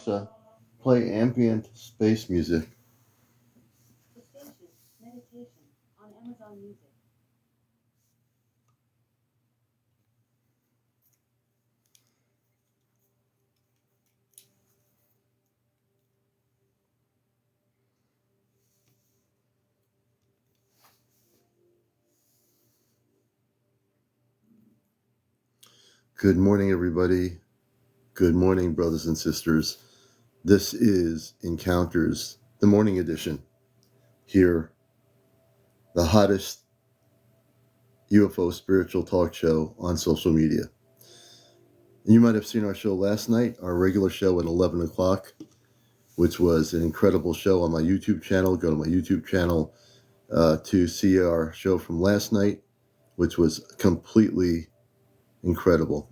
Alexa, play ambient space music. The Spaceship Meditation on Amazon Music. Good morning, everybody. Good morning, brothers and sisters. This is Encounters, the morning edition. Here, the hottest UFO spiritual talk show on social media. And you might have seen our show last night, our regular show at 11 o'clock, which was an incredible show on my YouTube channel. Go to my YouTube channel to see our show from last night, which was completely incredible.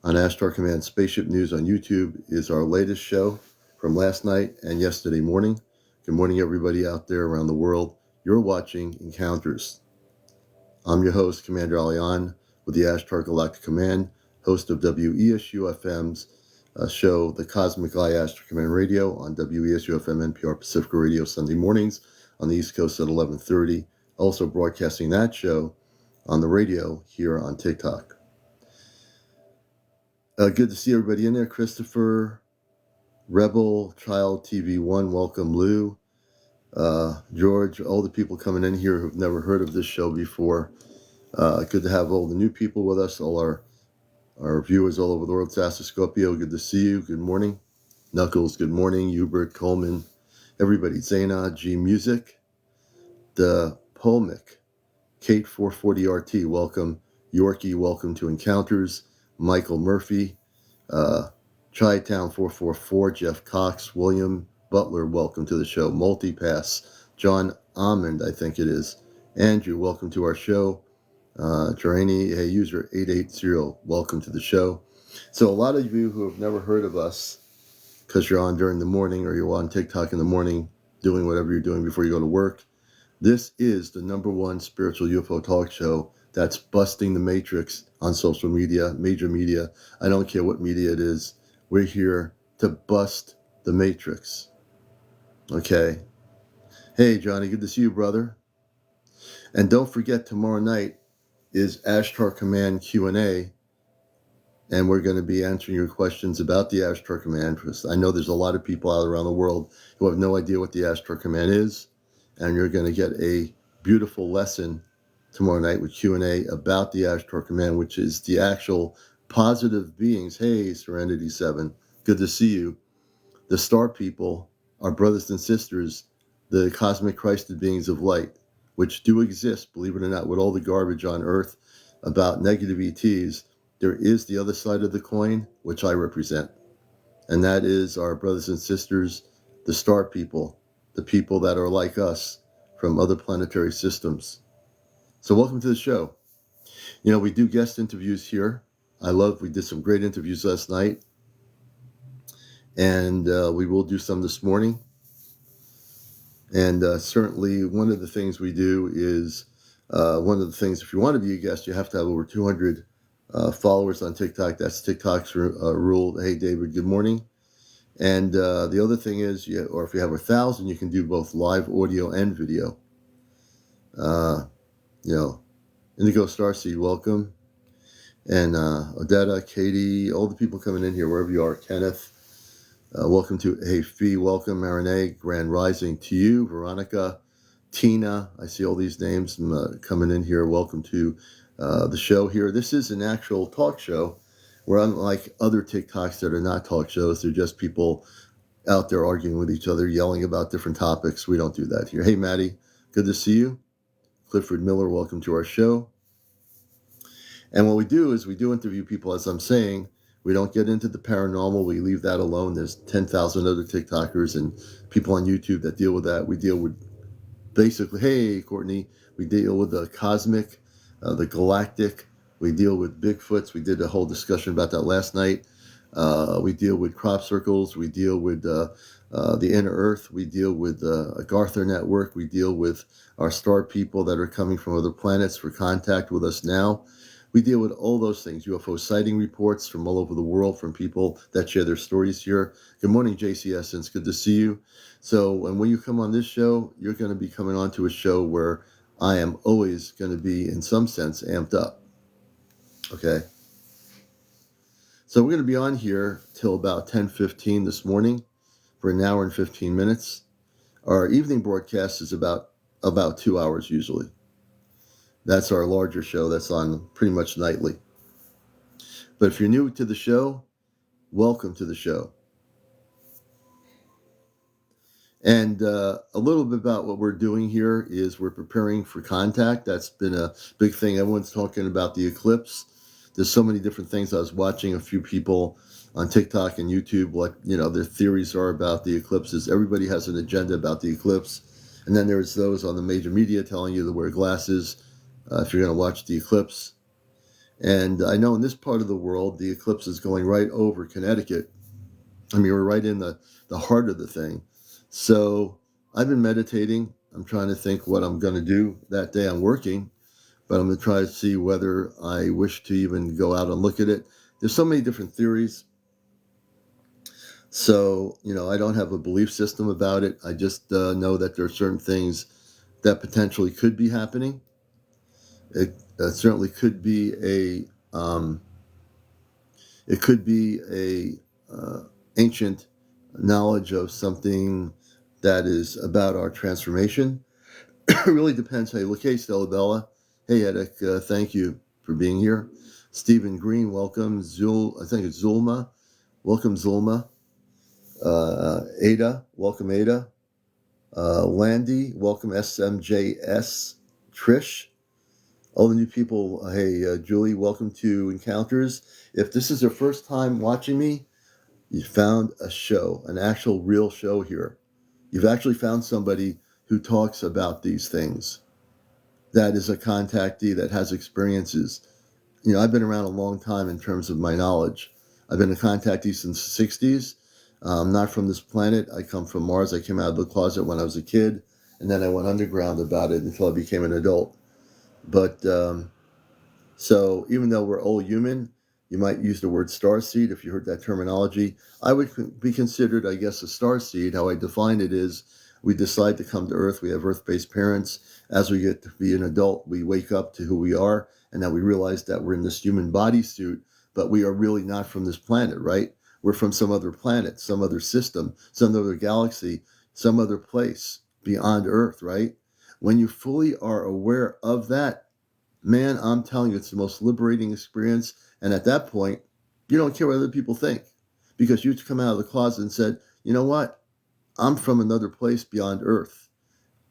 On Ashtar Command Spaceship News on YouTube is our latest show from last night and yesterday morning. Good morning, everybody out there around the world. You're watching Encounters. I'm your host, CmdrAleon, with the Ashtar Galactic Command, host of WESU-FM's show, The Cosmic Eye Ashtar Command Radio, on WESU-FM NPR Pacifica Radio Sunday mornings on the East Coast at 11:30. Also broadcasting that show on the radio here on TikTok. Good to see everybody in there. Christopher, Rebel, Child TV1, welcome Lou, George, all the people coming in here who've never heard of this show before. Good to have all the new people with us, all our viewers all over the world. Sasascopio, good to see you. Good morning. Knuckles, good morning. Hubert, Coleman, everybody. Zaina, G Music, the Polmic, Kate 440RT, welcome. Yorkie, welcome to Encounters. Michael Murphy, Chi-Town 444, Jeff Cox, William Butler, welcome to the show. Multipass, John Almond, I think it is. Andrew, welcome to our show. Jarani, hey, user 880, welcome to the show. So a lot of you who have never heard of us, because you're on during the morning or you're on TikTok in the morning, doing whatever you're doing before you go to work, this is the #1 spiritual UFO talk show that's busting the matrix on social media, major media. I don't care what media it is. We're here to bust the matrix. Okay. Hey, Johnny, good to see you, brother. And don't forget, tomorrow night is Ashtar Command Q&A, and we're going to be answering your questions about the Ashtar Command. I know there's a lot of people out around the world who have no idea what the Ashtar Command is, and you're going to get a beautiful lesson tomorrow night with Q&A about the Ashtar Command, which is the actual positive beings. Hey, Serenity 7, good to see you. The star people, our brothers and sisters, the cosmic Christed beings of light, which do exist, believe it or not, with all the garbage on Earth about negative ETs. There is the other side of the coin, which I represent. And that is our brothers and sisters, the star people, the people that are like us from other planetary systems. So welcome to the show. You know, we do guest interviews here. We did some great interviews last night. And we will do some this morning. And certainly one of the things we do is, if you want to be a guest, you have to have over 200 followers on TikTok. That's TikTok's rule. Hey, David, good morning. And the other thing is, or if you have 1,000, you can do both live audio and video. Indigo Starseed, welcome. And Odetta, Katie, all the people coming in here, wherever you are, Kenneth, welcome to, hey, Fee, welcome, Marinette, Grand Rising to you, Veronica, Tina, I see all these names coming in here. Welcome to the show here. This is an actual talk show. We're unlike other TikToks that are not talk shows. They're just people out there arguing with each other, yelling about different topics. We don't do that here. Hey, Maddie, good to see you. Clifford Miller, welcome to our show. And what we do is we do interview people, as I'm saying. We don't get into the paranormal. We leave that alone. There's 10,000 other TikTokers and people on YouTube that deal with that. We deal with basically, hey, Courtney, we deal with the cosmic, the galactic. We deal with Bigfoots. We did a whole discussion about that last night. We deal with crop circles. We deal with the inner earth. We deal with a Garther network. We deal with our star people that are coming from other planets for contact with us now. We deal with all those things, UFO sighting reports from all over the world from people that share their stories here. Good morning, JCS. It's good to see you. So, and when you come on this show, you're going to be coming on to a show where I am always going to be, in some sense, amped up. Okay? So we're going to be on here till about 10:15 this morning for an hour and 15 minutes. Our evening broadcast is about 2 hours usually. That's our larger show that's on pretty much nightly. But if you're new to the show, welcome to the show. And a little bit about what we're doing here is we're preparing for contact. That's been a big thing. Everyone's talking about the eclipse. There's so many different things. I was watching a few people on TikTok and YouTube, what their theories are about the eclipses. Everybody has an agenda about the eclipse. And then there's those on the major media telling you to wear glasses if you're going to watch the eclipse. And I know in this part of the world, the eclipse is going right over Connecticut. I mean, we're right in the heart of the thing. So I've been meditating. I'm trying to think what I'm going to do that day. I'm working, but I'm going to try to see whether I wish to even go out and look at it. There's so many different theories. So, I don't have a belief system about it. I just know that there are certain things that potentially could be happening. It certainly could be a ancient knowledge of something that is about our transformation. It really depends how you look. Hey, Stella Bella. Hey, Edek, thank you for being here. Stephen Green, welcome. I think it's Zulma. Welcome, Zulma. Ada, welcome, Ada. Landy, welcome, SMJS. Trish, all the new people. Hey, Julie, welcome to Encounters. If this is your first time watching me, you found a show, an actual real show here. You've actually found somebody who talks about these things. That is a contactee that has experiences. I've been around a long time in terms of my knowledge. I've been a contactee since the 60s. I'm not from this planet. I come from Mars. I came out of the closet when I was a kid, and then I went underground about it until I became an adult. But so even though we're all human, you might use the word starseed if you heard that terminology. I would be considered, I guess, a starseed. How I define it is we decide to come to Earth. We have Earth-based parents. As we get to be an adult, we wake up to who we are, and now we realize that we're in this human bodysuit, but we are really not from this planet, right? We're from some other planet, some other system, some other galaxy, some other place beyond Earth, right? When you fully are aware of that, man, I'm telling you, it's the most liberating experience. And at that point, you don't care what other people think because you've come out of the closet and said, you know what? I'm from another place beyond Earth.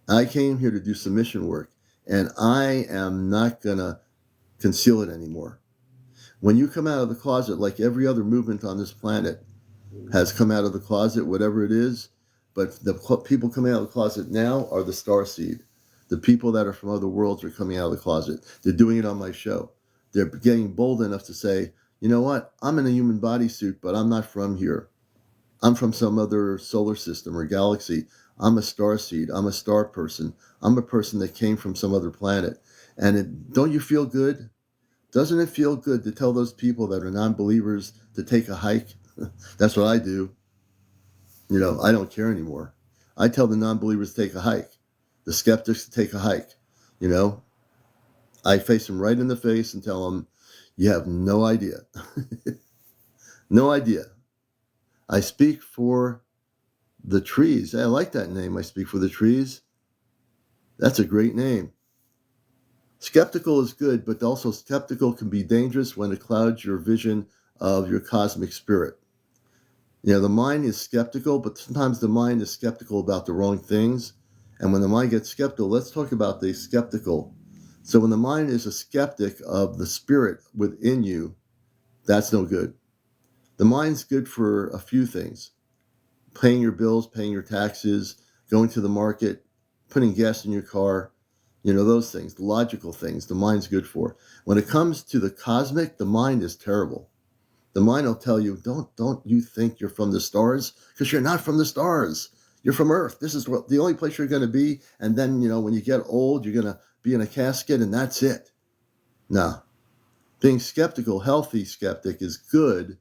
I came here to do some mission work, and I am not going to conceal it anymore. When you come out of the closet, like every other movement on this planet has come out of the closet, whatever it is, but the people coming out of the closet now are the starseed. The people that are from other worlds are coming out of the closet. They're doing it on my show. They're getting bold enough to say, you know what? I'm in a human bodysuit, but I'm not from here. I'm from some other solar system or galaxy. I'm a starseed. I'm a star person. I'm a person that came from some other planet. And don't you feel good? Doesn't it feel good to tell those people that are non-believers to take a hike? That's what I do. I don't care anymore. I tell the non-believers to take a hike. The skeptics to take a hike. I face them right in the face and tell them, you have no idea. No idea. I speak for the trees. I like that name. I speak for the trees. That's a great name. Skeptical is good, but also skeptical can be dangerous when it clouds your vision of your cosmic spirit. The mind is skeptical, but sometimes the mind is skeptical about the wrong things. And when the mind gets skeptical, let's talk about the skeptical. So when the mind is a skeptic of the spirit within you, that's no good. The mind's good for a few things. Paying your bills, paying your taxes, going to the market, putting gas in your car, those things, the logical things, the mind's good for. When it comes to the cosmic, the mind is terrible. The mind will tell you, don't you think you're from the stars? Because you're not from the stars. You're from Earth. This is the only place you're going to be. And then, when you get old, you're going to be in a casket and that's it. No. Being skeptical, healthy skeptic, is good,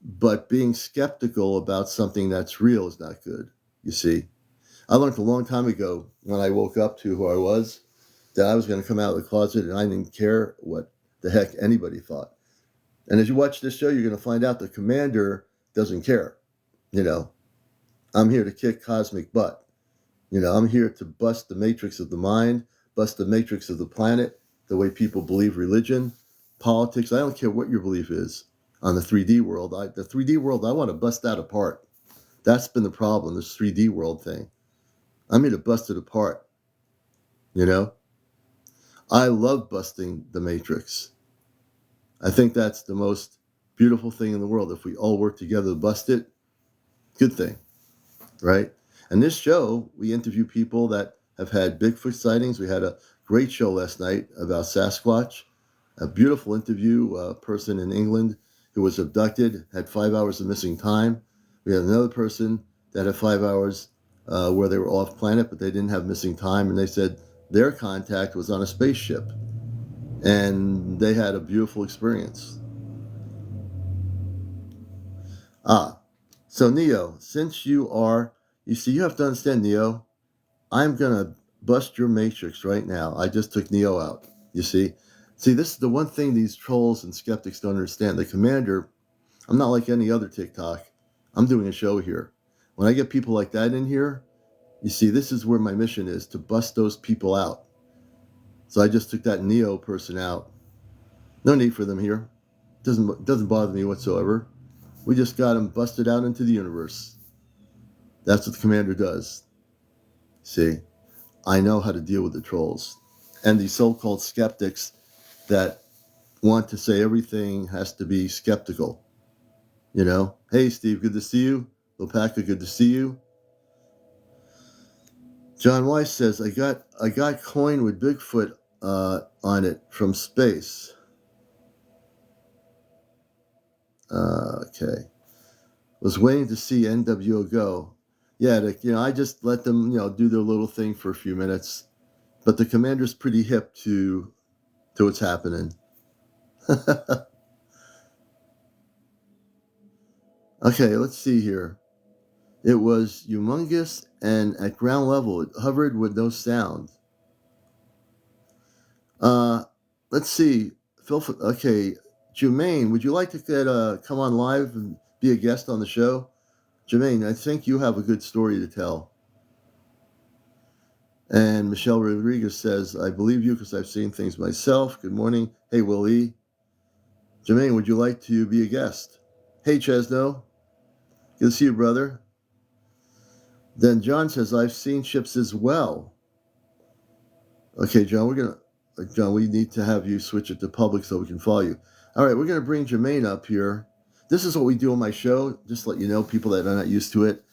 but being skeptical about something that's real is not good. You see, I learned a long time ago when I woke up to who I was that I was going to come out of the closet and I didn't care what the heck anybody thought. And as you watch this show, you're going to find out the commander doesn't care. You know, I'm here to kick cosmic butt. You know, I'm here to bust the matrix of the mind, bust the matrix of the planet, the way people believe religion, politics. I don't care what your belief is on the 3D world. The 3D world, I want to bust that apart. That's been the problem, this 3D world thing. I'm here to bust it apart. You know, I love busting the matrix. I think that's the most beautiful thing in the world. If we all work together to bust it, good thing, right? And this show, we interview people that have had Bigfoot sightings. We had a great show last night about Sasquatch, a beautiful interview, a person in England who was abducted, had 5 hours of missing time. We had another person that had 5 hours where they were off planet, but they didn't have missing time. And they said their contact was on a spaceship. And they had a beautiful experience. So Neo, since you see, you have to understand, Neo, I'm going to bust your matrix right now. I just took Neo out, you see? See, this is the one thing these trolls and skeptics don't understand. The commander, I'm not like any other TikTok. I'm doing a show here. When I get people like that in here, you see, this is where my mission is, to bust those people out. So I just took that Neo person out. No need for them here. Doesn't bother me whatsoever. We just got them busted out into the universe. That's what the commander does. See, I know how to deal with the trolls and these so-called skeptics that want to say everything has to be skeptical. You know, hey Steve, good to see you. Lopaka, good to see you. John Weiss says, I got coin with Bigfoot on it from space. Okay. Was waiting to see NWO go. Yeah, I just let them, do their little thing for a few minutes. But the commander's pretty hip to what's happening. Okay, let's see here. It was humongous, and at ground level, it hovered with no sound. Let's see. Okay, Jumain, would you like to come on live and be a guest on the show? Jumain, I think you have a good story to tell. And Michelle Rodriguez says, I believe you because I've seen things myself. Good morning. Hey, Willie. Jumain, would you like to be a guest? Hey, Chesno. Good to see you, brother. Then John says, I've seen ships as well. Okay, John, we need to have you switch it to public so we can follow you. All right, we're going to bring Jumain up here. This is what we do on my show. Just to let you know, people that are not used to it.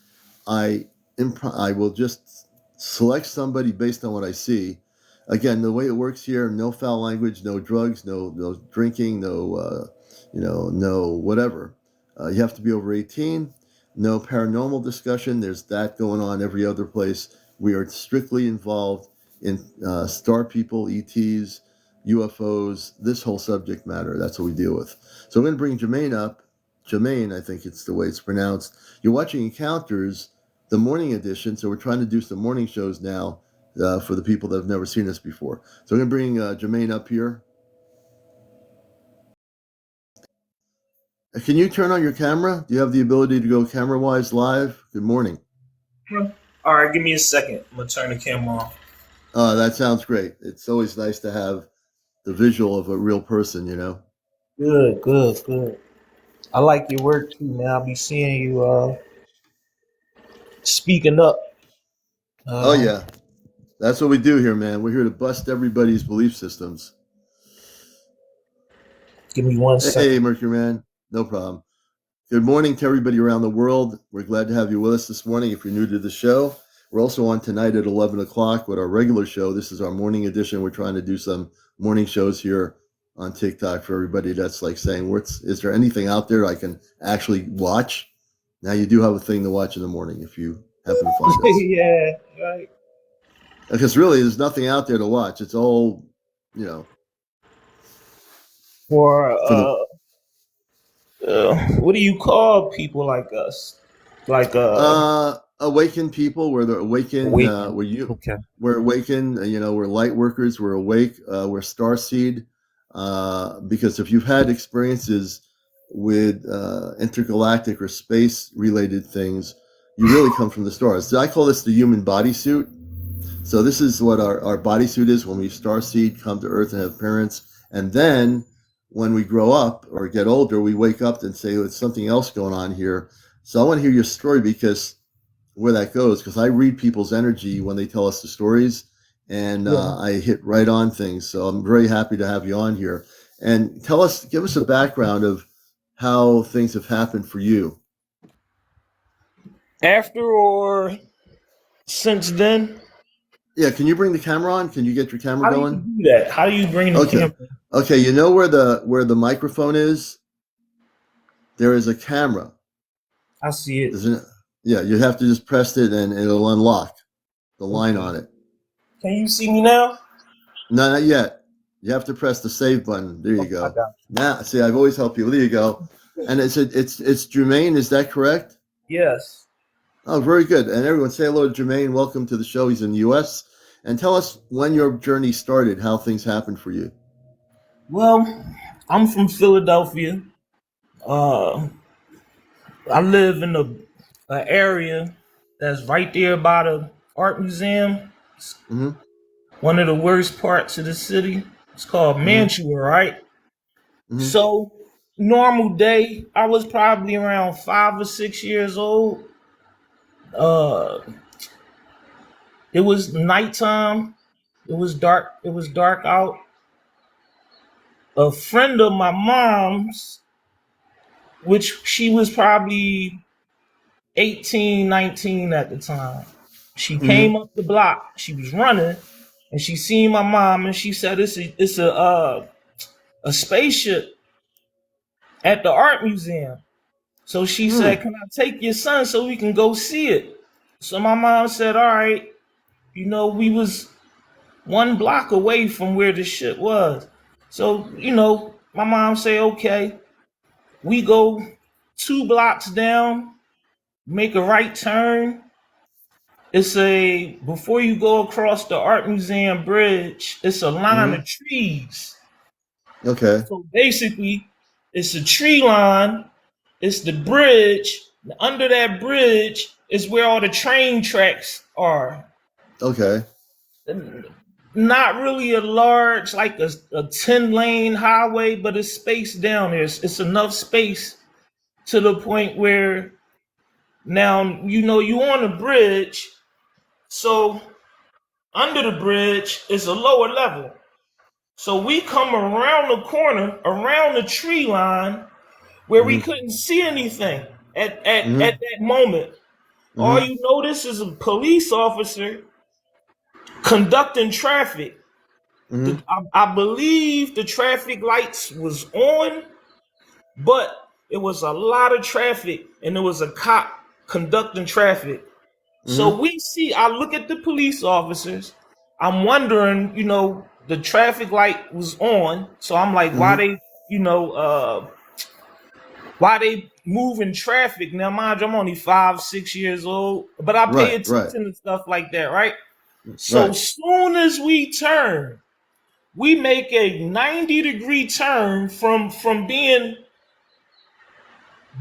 I will just select somebody based on what I see. Again, the way it works here, no foul language, no drugs, no drinking, no whatever. You have to be over 18. No paranormal discussion. There's that going on every other place. We are strictly involved in star people, ETs, UFOs, this whole subject matter. That's what we deal with. So I'm going to bring Jumain up. Jumain, I think it's the way it's pronounced. You're watching Encounters, the morning edition. So we're trying to do some morning shows now for the people that have never seen us before. So I'm going to bring Jumain up here. Can you turn on your camera? Do you have the ability to go camera-wise live? Good morning. All right, give me a second. I'm gonna turn the camera off. That sounds great. It's always nice to have the visual of a real person, you know. Good, good, good. I like your work too, man. I'll be seeing you speaking up. Oh Uh, yeah, that's what we do here, man. We're here to bust everybody's belief systems. Give me one Hey, second. Mercury Man, no problem. Good morning to everybody around the world. We're glad to have you with us this morning. If you're new to the show, we're also on tonight at 11 o'clock with our regular show. This is our morning edition. We're trying to do some morning shows here on TikTok for everybody that's like saying, is there anything out there I can actually watch? Now you do have a thing to watch in the morning if you happen to find us. Yeah, right. Because really, there's nothing out there to watch. It's all, you know, For for the what do you call people like us? Like awakened people. We're the awakened. awakened. Okay. We're awakened. We're light workers. We're awake. We're starseed. Because if you've had experiences with intergalactic or space related things, you really come from the stars. So I call this the human bodysuit. So this is what our bodysuit is when we starseed, come to Earth and have parents. And then when we grow up or get older, we wake up and say, oh, there's something else going on here. So I want to hear your story because where that goes, because I read people's energy when they tell us the stories, and Yeah. I hit right on things. So I'm very happy to have you on here. And give us a background of how things have happened for you. After or since then? Yeah, can you bring the camera on? Can you get your camera How do you going? do that? How do you bring the Okay. camera? Okay, you know where the microphone is? There is a camera. I see it. Isn't it? Yeah, you have to just press it and it'll unlock the line Okay. on it. Can you see me now? No, not yet. You have to press the save button. There you Oh, I go. got Now, see, I've always helped people. There you go. And it's Jumain. Is that correct? you. Yes. Oh, very good. And everyone, say hello to Jumain. Welcome to the show. He's in the U.S. And tell us when your journey started, how things happened for you. Well, I'm from Philadelphia. Uh, I live in a area that's right there by the art museum. It's Mm-hmm. one of the worst parts of the city. It's called Mm-hmm. Mantua, right? Mm-hmm. So, normal day, I was probably around 5 or 6 years old. Uh, it was nighttime. It was dark. It was dark out. A friend of my mom's, which she was probably 18, 19 at the time. She Mm-hmm. came up the block. She was running, and she seen my mom, and she said, "It's a spaceship at the art museum." So she Mm. said, "Can I take your son so we can go see it?" So my mom said, "All right." We was 1 block away from where the ship was. So my mom say, "Okay." We go 2 blocks down, make a right turn. It's a before you go across the art museum bridge, it's a line Mm-hmm. of trees. Okay. So basically, it's a tree line. It's the bridge. Under that bridge is where all the train tracks are. Okay. Not really a large, like a 10-lane highway, but it's spaced down there. It's enough space to the point where now you on a bridge. So under the bridge is a lower level. So we come around the corner, around the tree line, where we Mm-hmm. couldn't see anything at Mm-hmm. that moment. All Mm-hmm. you notice is a police officer conducting traffic. Mm-hmm. I believe the traffic lights was on, but it was a lot of traffic, and there was a cop conducting traffic. So Mm-hmm. I look at the police officers. I'm wondering, the traffic light was on. So I'm like, Mm-hmm. you know, uh, why they moving traffic? Now, mind you, I'm only 5, 6 years old, but I pay Right. Right. attention to stuff like that, right? So Right. soon as we turn, we make a 90-degree turn from being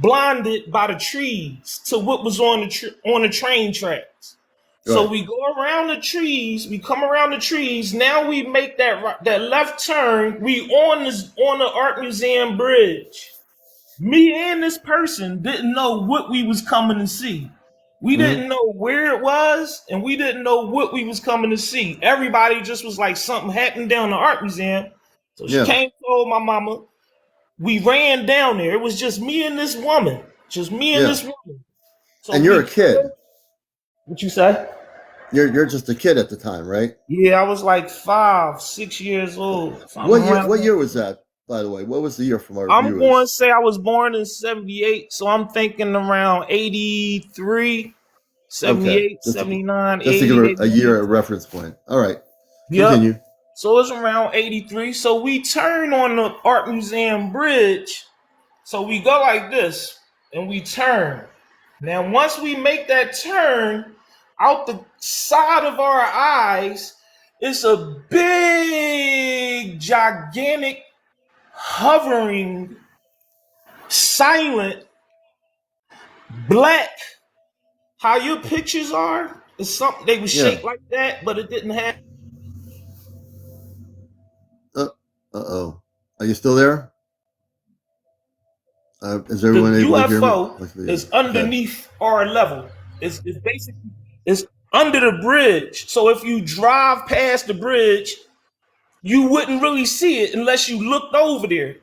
blinded by the trees to what was on the train tracks. So Right. we go around the trees, we come around the trees. Now we make that left turn. We on the art museum bridge. Me and this person didn't know what we was coming to see. We Mm-hmm. didn't know where it was, and we didn't know what we was coming to see. Everybody just was like something happened down the art museum. So she Yeah. came, told my mama. We ran down there. It was just me and this woman. Just me and Yeah. this woman. So And you're we a kid. what you say? You're just a kid at the time, right? Yeah, I was like 5, 6 years old. Something What year? around What there. year was that? By the way, what was the year from our I'm going to viewers? say I was born in 78, so I'm thinking around 83, Okay, 78, 79, just to give 80, a maybe year a 82. reference point. All right, Yep. continue. So it's around 83. So we turn on the Art Museum bridge. So we go like this and we turn. Now, once we make that turn, out the side of our eyes, it's a big, gigantic, hovering, silent, black. How your pictures are, it's something they was Yeah. shaped like that, but it didn't have Uh-oh. Are you still there? Is the everyone able to hear me? UFO is Okay. underneath our level. It's basically it's under the bridge. So if you drive past the bridge, you wouldn't really see it unless you looked over there.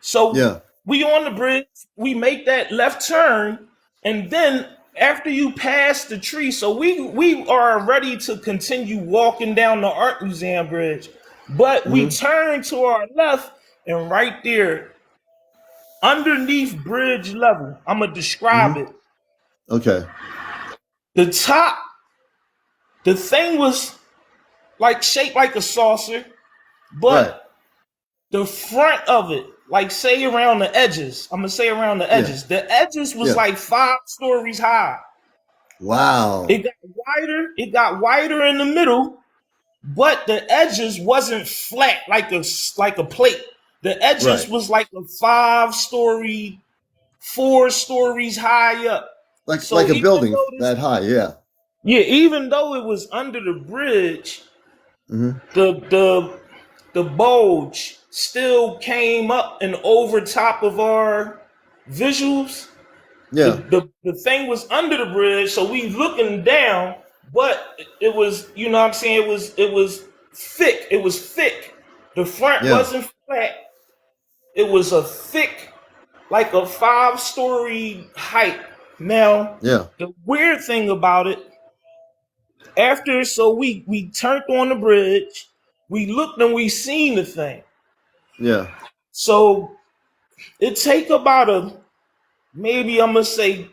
So Yeah. we on the bridge, we make that left turn, and then after you pass the tree, so we are ready to continue walking down the Art Museum bridge, but we Mm-hmm. turn to our left, and right there, underneath bridge level, I'm gonna describe Mm-hmm. it. Okay. The top, the thing was like shaped like a saucer, Right. but the front of it, like say around the edges, I'm gonna say around the Yeah. edges. The edges was Yeah. like 5 stories high. Wow. It got wider in the middle, but the edges wasn't flat like a plate. The edges Right. was like a 5 story, 4 stories high up. Like So a even building though this that high. Yeah. yeah, even though it was under the bridge, Mm-hmm. the bulge still came up and over top of our visuals. The, Yeah. the thing was under the bridge, so we looking down, but it was, you know what I'm saying, it was thick. It was thick. The front Yeah. wasn't flat. It was a thick, like a 5 story height. Now, Yeah. the weird thing about it, after so we turned on the bridge, we looked and we seen the thing. Yeah. So it take about a maybe I'm gonna say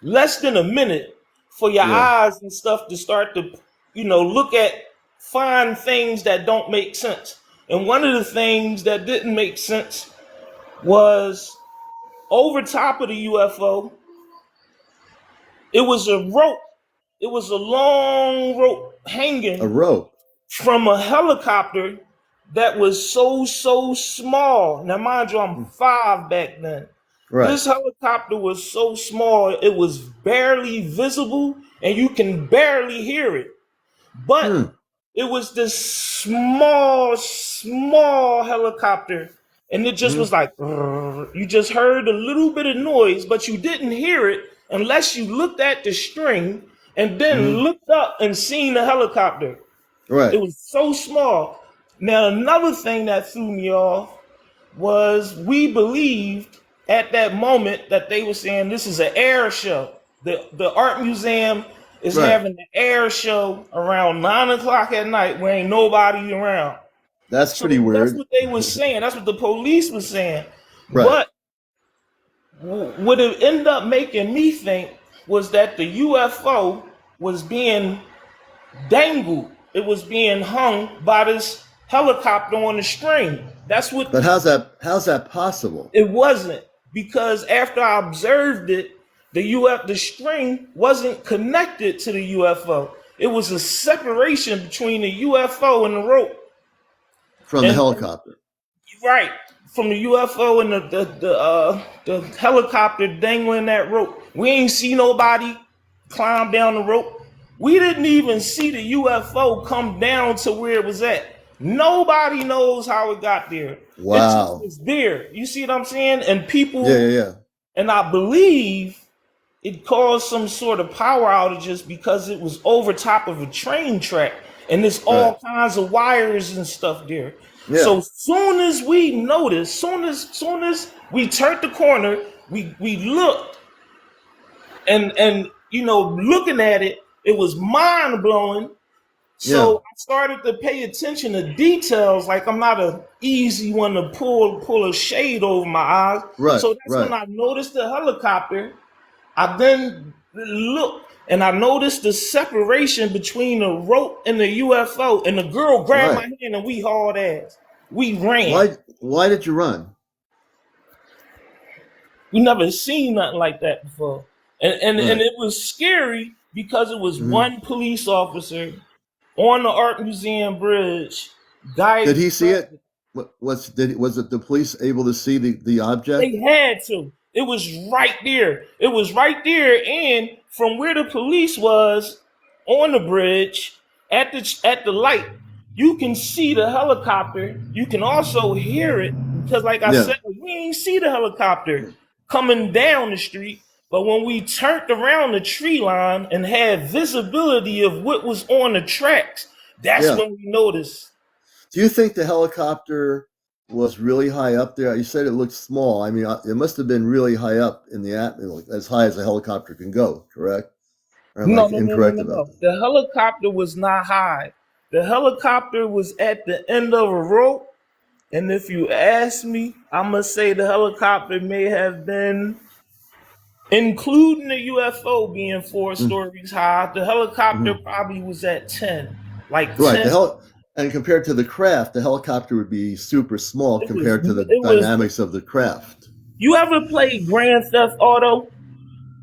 less than a minute for your Yeah. eyes and stuff to start to, look at find things that don't make sense. And one of the things that didn't make sense was over top of the UFO, it was a rope. It was a long rope A hanging rope. from a helicopter that was so small. Now, mind you, I'm 5 back then. Right. This helicopter was so small, it was barely visible and you can barely hear it. But Hmm. it was this small helicopter. And it just Mm-hmm. was like, "Grrr." You just heard a little bit of noise, but you didn't hear it unless you looked at the string and then Mm-hmm. looked up and seen the helicopter. It Right. was so small. Now, another thing that threw me off was we believed at that moment that they were saying this is an air show. The art museum is Right. having an air show around 9 o'clock at night where ain't nobody around. That's So pretty that's weird. what they were saying. That's what the police was saying. Right. But what it ended up making me think was that the UFO was being dangled. It was being hung by this helicopter on a string. That's what But how's that possible? it wasn't, because after I observed it, the string wasn't connected to the UFO. It was a separation between the UFO and the rope. From the And helicopter. right from the UFO and the helicopter dangling that rope. We ain't see nobody climb down the rope. We didn't even see the UFO come down to where it was at. Nobody knows how it got there. It just Wow. was there. You see what I'm saying? And Yeah, people, yeah, yeah. and I believe it caused some sort of power outages because it was over top of a train track and there's Right. all kinds of wires and stuff there. Yeah. So soon as we noticed, soon as we turned the corner, we looked and looking at it, it was mind blowing. Yeah. So I started to pay attention to details. Like I'm not an easy one to pull a shade over my eyes. Right. So that's when Right. I noticed the helicopter. I then looked and I noticed the separation between the rope and the UFO, and the girl grabbed my Right. hand and we hauled ass. We ran. Why did you run? We never seen nothing like that before. And Right. it was scary because it was Hmm. one police officer on the Art Museum bridge, Did guiding he see it? traffic. Was it the police able to see the They object? had to. It was right there. It was right there, and from where the police was on the bridge at the light, you can see the helicopter. You can also hear it because, like I Yeah. said, we ain't see the helicopter coming down the street. But when we turned around the tree line and had visibility of what was on the tracks, that's Yeah. when we noticed. Do you think the helicopter was really high up there? You said it looked small. I mean, it must have been really high up in the atmosphere, as high as a helicopter can go, correct? Or am I No, no, no, no, incorrect no, about no. that? The helicopter was not high. The helicopter was at the end of a rope. And if you ask me, I'm going to say the helicopter may have been, including the UFO being 4 stories high, the helicopter Mm-hmm. probably was at 10. Like Right. 10. And compared to the craft, the helicopter would be super small It was, compared to the it was, dynamics of the craft. you ever played Grand Theft Auto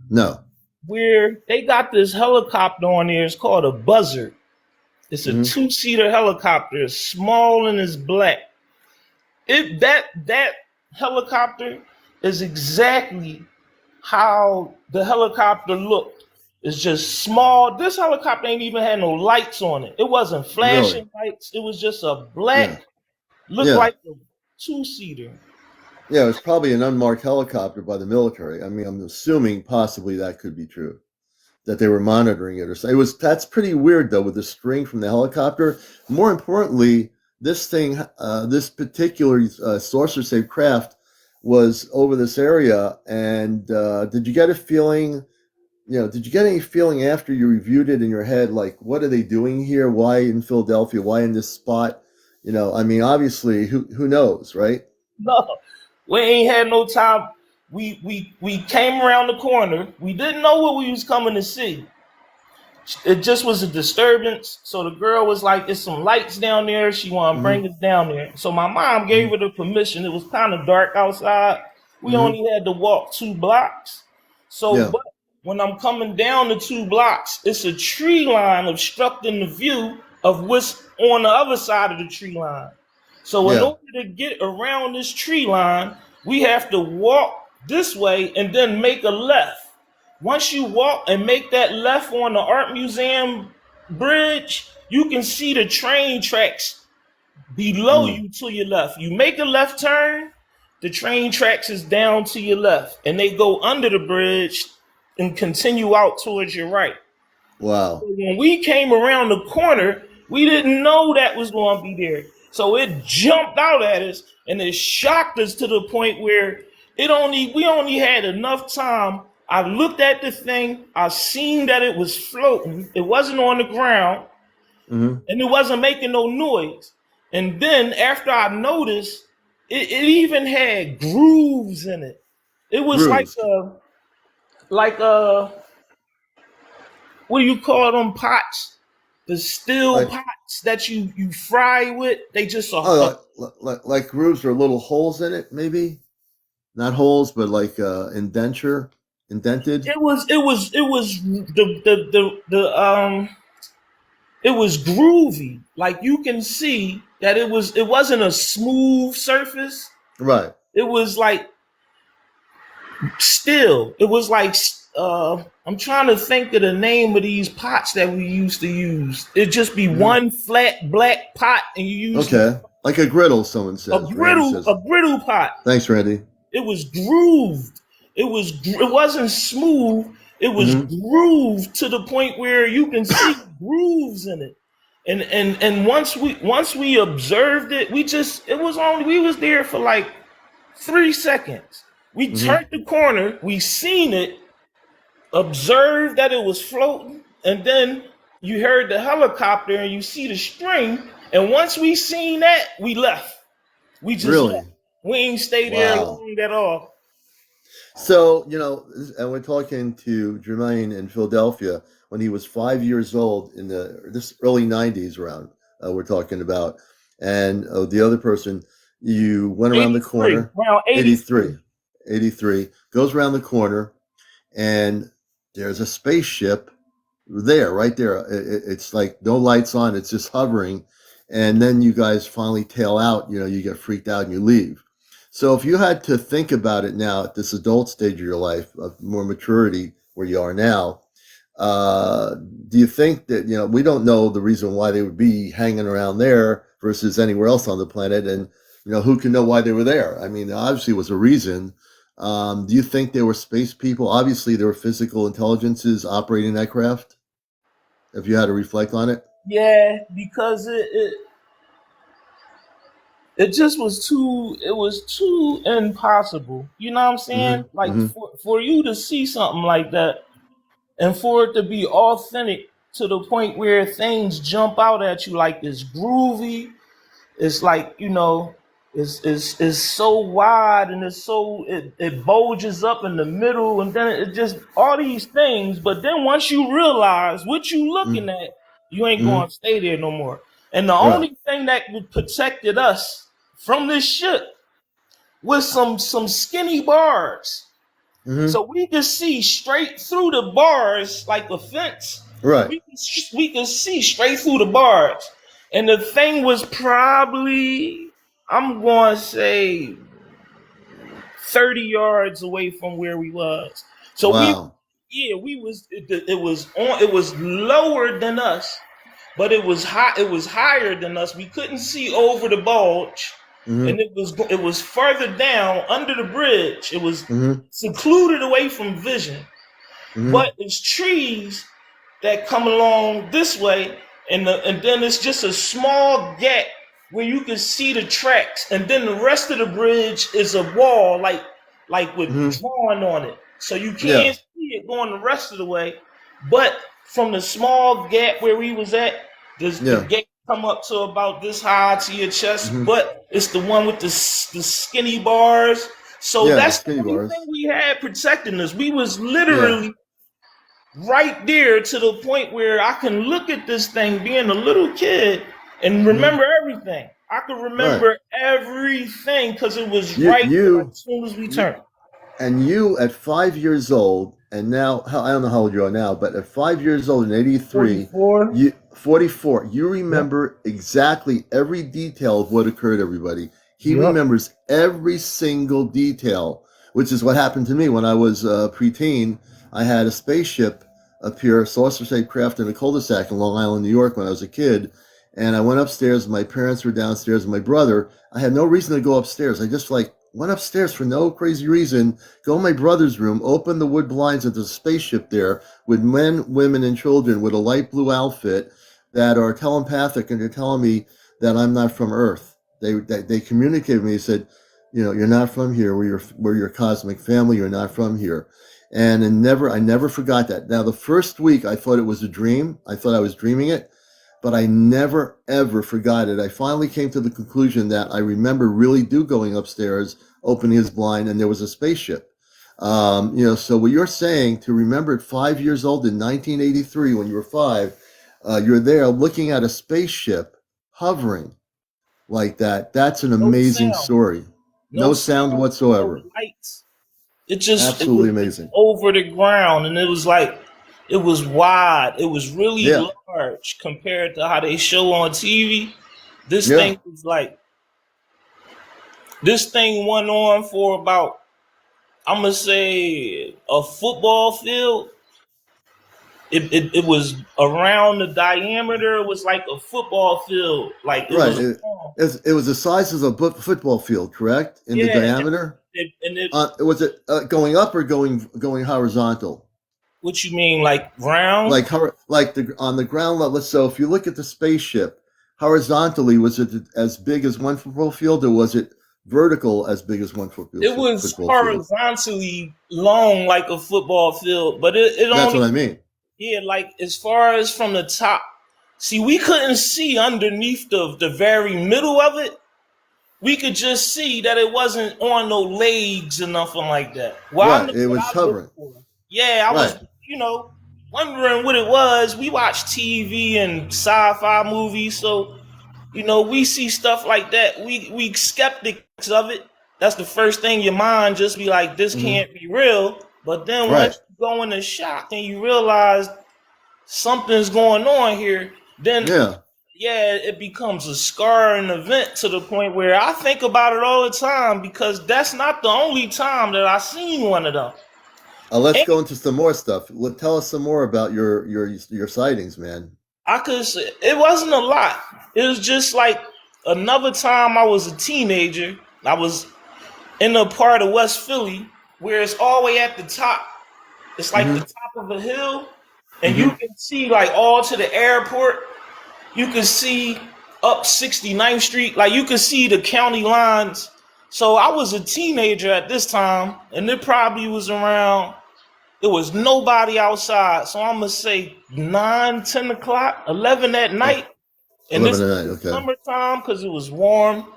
No. where they got this helicopter on there? It's called a Buzzard. It's a Mm-hmm. two-seater helicopter. It's small and it's black. That helicopter is exactly how the helicopter looked. It's just small. This helicopter ain't even had no lights on it. It wasn't Really? flashing lights. It was just a Yeah. black, looked Yeah. like a two-seater. Yeah. It was probably an unmarked helicopter by the military. I mean, I'm assuming possibly that could be true, that they were monitoring it or something. That's pretty weird though, with the string from the helicopter. More importantly, this thing, this particular saucer shaped craft was over this area. And did you get a feeling? Did you get any feeling after you reviewed it in your head, like, what are they doing here? Why in Philadelphia? Why in this spot? I mean, obviously, who knows, right? No, we ain't had no time. We came around the corner. We didn't know what we was coming to see. It just was a disturbance. So the girl was like, "There's some lights down there. She want to Mm-hmm. bring us down there." So my mom gave Mm-hmm. her the permission. It was kind of dark outside. We Mm-hmm. only had to walk 2 blocks. So, Yeah. but when I'm coming down the 2 blocks, it's a tree line obstructing the view of what's on the other side of the tree line. So, in Yeah. order to get around this tree line, we have to walk this way and then make a left. Once you walk and make that left on the Art Museum bridge, you can see the train tracks below Mm. you to your left. You make a left turn, the train tracks is down to your left, and they go under the bridge and continue out towards your right. Wow. When we came around the corner, we didn't know that was going to be there. So it jumped out at us and it shocked us to the point where we only had enough time. I looked at the thing, I seen that it was floating. It wasn't on the ground Mm-hmm. and it wasn't making no noise. And then after I noticed, it even had grooves in it. It was Grooves. like a what do you call them pots? The steel Like, pots that you fry with. They just like grooves or little holes in it, maybe not holes, but like indented. it was it was groovy. Like you can see that it wasn't a smooth surface. Right. It was like still. It was like I'm trying to think of the name of these pots that we used to use. It'd just be Mm-hmm. one flat black pot, and you use Okay. Like a griddle, someone says. Randy says. a griddle pot. Thanks, Randy. It was grooved. It wasn't smooth. It was Mm-hmm. grooved to the point where you can see grooves in it. And once we observed it, we was there for like 3 seconds. We Mm-hmm. turned the corner, we seen it, observed that it was floating, and then you heard the helicopter and you see the string. And once we seen that, we left. We just Really? left. We ain't stay there Wow. long at all. So, and we're talking to Jumain in Philadelphia when he was 5 years old in this early 90s around, we're talking about. And the other person, you went around the 83, corner, around 83. 83, 83, goes around the corner, and there's a spaceship there, right there. It's like no lights on, it's just hovering. And then you guys finally tail out, you get freaked out and you leave. So if you had to think about it now at this adult stage of your life, of more maturity where you are now, uh, do you think that, we don't know the reason why they would be hanging around there versus anywhere else on the planet? And, who can know why they were there? I mean, obviously it was a reason. Do you think there were space people? Obviously, there were physical intelligences operating that craft, if you had to reflect on it. Yeah, because it just was too impossible. You know what I'm saying? Mm-hmm. Like Mm-hmm. for you to see something like that and for it to be authentic to the point where things jump out at you like it's groovy. It's like, it's so wide and it bulges up in the middle and then it just all these things. But then once you realize what you looking at, you ain't Mm-hmm. going to stay there no more. And the Right. only thing that protected us from this ship was some skinny bars. Mm-hmm. So we could see straight through the bars like a fence. Right. We could see straight through the bars. And the thing was probably, I'm going to say 30 yards away from where we was. So Wow. we was, it was lower than us, but it was higher than us. We couldn't see over the bulge. Mm-hmm. And it was further down under the bridge. It was Mm-hmm. secluded away from vision. Mm-hmm. But it's trees that come along this way, and then it's just a small gap where you can see the tracks, and then the rest of the bridge is a wall, like with Mm-hmm. drawing on it, so you Yeah. can't see it going the rest of the way. But from the small gap where we was at, the Yeah. gate come up to about this high to your chest, Mm-hmm. but it's the one with the skinny bars. So Yeah. The that's the skinny only bars. thing we had protecting us. We was Yeah. literally right there to the point where I can look at this thing being a little kid and Mm-hmm. remember everything. I could Right. remember everything because it was You. right there You. as soon as we You. turned. And you at 5 years old, and now I don't know how old you are now, but at 5 years old in '83, 44. you 44, you Yep. remember exactly every detail of what occurred. Everybody, he Yep. remembers every single detail, which is what happened to me when I was preteen. I had a spaceship appear, a saucer-shaped craft in a cul-de-sac in Long Island, New York, when I was a kid. And I went upstairs. My parents were downstairs, and my brother. I had no reason to go upstairs. I just went upstairs for no crazy reason, go in my brother's room, open the wood blinds of the spaceship there with men, women, and children with a light blue outfit that are telepathic, and they're telling me that I'm not from Earth. They communicated with me. They said, you're not from here. We're your cosmic family. You're not from here. And I never forgot that. Now, the first week, I thought it was a dream. I thought I was dreaming it, but I never ever forgot it. I finally came to the conclusion that I remember really do going upstairs, opening his blind, and there was a spaceship. So what you're saying to remember at 5 years old in 1983, when you were five, you're there looking at a spaceship hovering like that. That's an No amazing sound. story. No No sound sound. No whatsoever. lights. It Absolutely was just amazing. over the ground, and it was like it was wide. It was really Yeah. large compared to how they show on TV. This Yeah. thing was like this thing went on for about, I'm gonna say, a football field. It was around the diameter. It was like a football field. Like it Right. was long. It was the size of a football field, correct? In the Yeah, diameter. and it. Was it going up or going horizontal? What you mean, like round? Like on the ground level. So if you look at the spaceship horizontally, was it as big as one football field, or was it vertical as big as one It was football field? horizontally long like a football field, but it That's what only, I mean. yeah, like as far as from the top. See, we couldn't see underneath the very middle of it. we could just see that it wasn't on no legs or nothing like that. Well, I know Right. It what was I looked hovering. for. Yeah, I was, Right. wondering what it was. We watch TV and sci-fi movies, so we see stuff like that. We skeptics of it. That's the first thing your mind just be like, this Hmm. can't be real. But then Right. once you go into shock and you realize something's going on here, then Yeah. it becomes a scarring event to the point where I think about it all the time because that's not the only time that I seen one of them. Let's And go into some more stuff. Tell us some more about your sightings, man. I could say it wasn't a lot. It was just like another time I was a teenager. I was in a part of West Philly where it's all the way at the top. It's like the Hmm. top of a hill, and you Hmm. can see like all to the airport. You can see up 69th Street, like you can see the county lines. So I was a teenager at this time, and it probably was around. It was nobody outside, so I'm gonna say 9, 10 o'clock, 11 at Oh, night, and 11 this at is night. Okay. summertime because it was warm.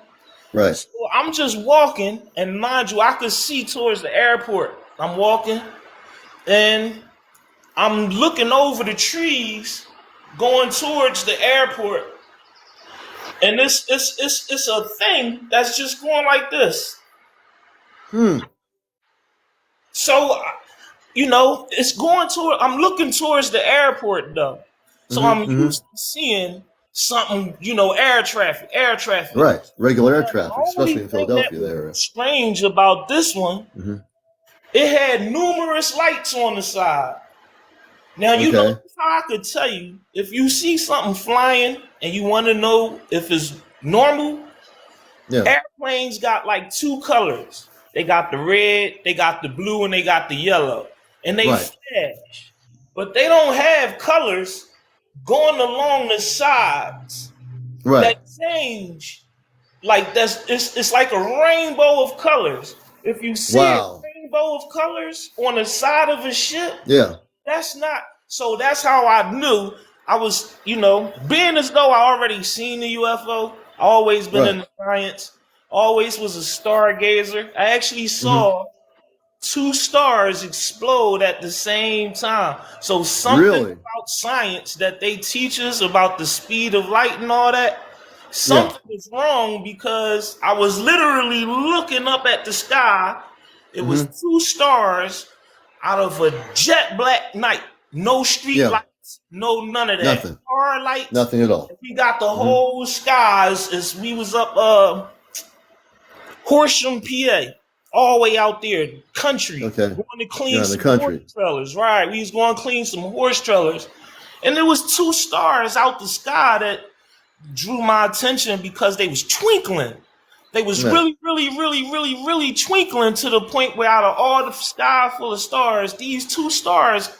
Right. So I'm just walking, and mind you, I could see towards the airport. I'm walking, and I'm looking over the trees, going towards the airport, and it's a thing that's just going like this. Hmm. So it's going toward. I'm looking towards the airport though, so Hmm. I'm Hmm. used to seeing something. Air traffic, air traffic. Right. Regular air The traffic, only especially in thing that Philadelphia, was there. strange about this one, Hmm. it had numerous lights on the side. Now, Okay. how I could tell you if you see something flying and you want to know if it's normal, Yeah. airplanes got like two colors. They got the red, they got the blue, and they got the yellow. And they Right. flash. But they don't have colors going along the sides Right. that change. Like it's like a rainbow of colors. If you see a Wow. rainbow of colors on the side of a ship, Yeah. that's not. So that's how I knew I was, being as though I already seen the UFO. I always been Right. in science. Always was a stargazer. I actually Hmm. saw two stars explode at the same time. So something Really? about science that they teach us about the speed of light and all that, Yeah. something is wrong because I was literally looking up at the sky. It was Hmm. two stars out of a jet black night. No street Yeah. lights, no none of that. Nothing. Car lights. Nothing at all. We got the Hmm. whole skies as we was up Horsham, PA, all the way out there, country, Okay. going to clean Yeah, in the some horse country. trailers. Right, we was going to clean some horse trailers, and there was two stars out the sky that drew my attention because they was twinkling. They was Yeah. really, really, really, really, really twinkling to the point where out of all the sky full of stars, these two stars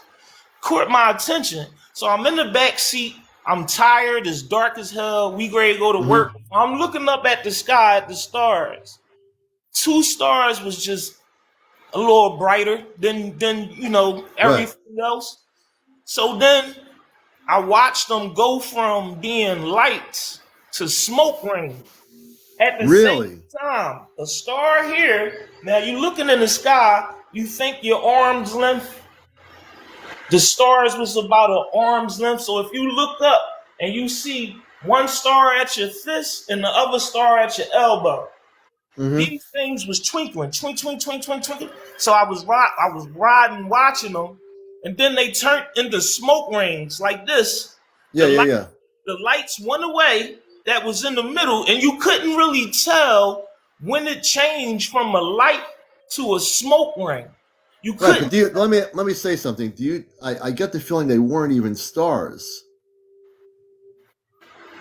caught my attention. So I'm in the back seat. I'm tired. It's dark as hell. We ready to go to Hmm. work. I'm looking up at the sky at the stars. Two stars was just a little brighter than Right. everything else. So then I watched them go from being lights to smoke rings at the same Really? time. A star here. Now you looking in the sky, you think your arm's length. The stars was about an arm's length. So if you look up and you see one star at your fist and the other star at your elbow, Hmm. these things was twinkling, twinkling, twinkling, twinkling. So I was riding, watching them, and then they turned into smoke rings like this. Yeah. Yeah. Yeah. The lights went away that was in the middle, and you couldn't really tell when it changed from a light to a smoke ring. You Right. But couldn't. let me say something. I get the feeling they weren't even stars.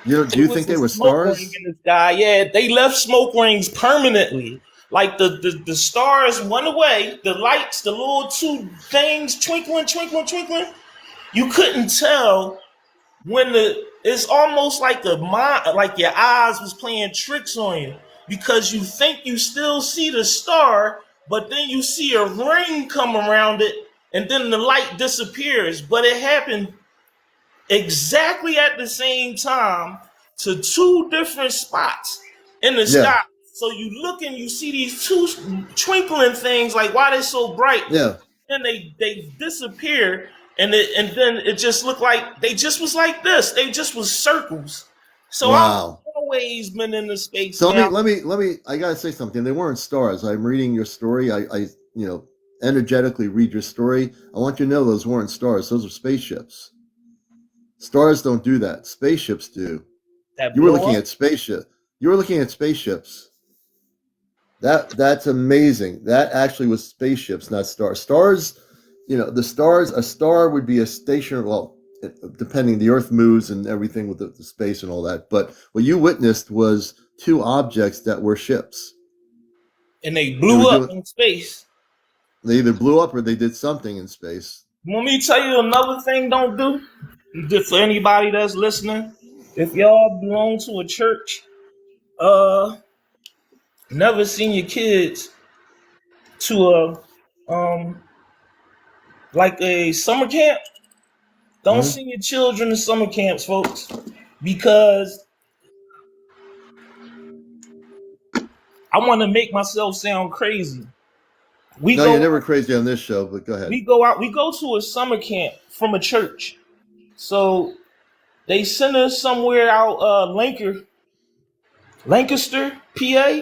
Do It you was think a they were smoke ring stars? in the sky. Yeah, they left smoke rings permanently. Like the stars went away, the lights, the little two things twinkling, twinkling, twinkling. You couldn't tell when it's almost like like your eyes was playing tricks on you because you think you still see the star, but then you see a ring come around it, and then the light disappears. But it happened exactly at the same time to two different spots in the Yeah. sky. So you look and you see these two twinkling things, like why they so bright? Yeah. Then they disappear, and then it just looked like they just was like this. They just was circles. So I've Wow. always been into space, So man. let me. I gotta say something. They weren't stars. I'm reading your story. I energetically read your story. I want you to know those weren't stars. Those are spaceships. Stars don't do that. Spaceships do. That You were blow looking up. at spaceship. You were looking at spaceships. That's amazing. That actually was spaceships, not stars. Stars, the stars. A star would be a stationary. Well, depending, the Earth moves and everything with the space and all that. But what you witnessed was two objects that were ships. And they They were blew up doing. in space. They either blew up or they did something in space. Want me to tell you another thing don't do? Just for anybody that's listening, if y'all belong to a church, uh, never seen your kids to like a summer camp. Don't Mm-hmm. send your children to summer camps, folks, because I want to make myself sound crazy. We No, you're go never crazy on this show, but go ahead. we go out, we go to a summer camp from a church. So they send us somewhere out Lancaster, PA.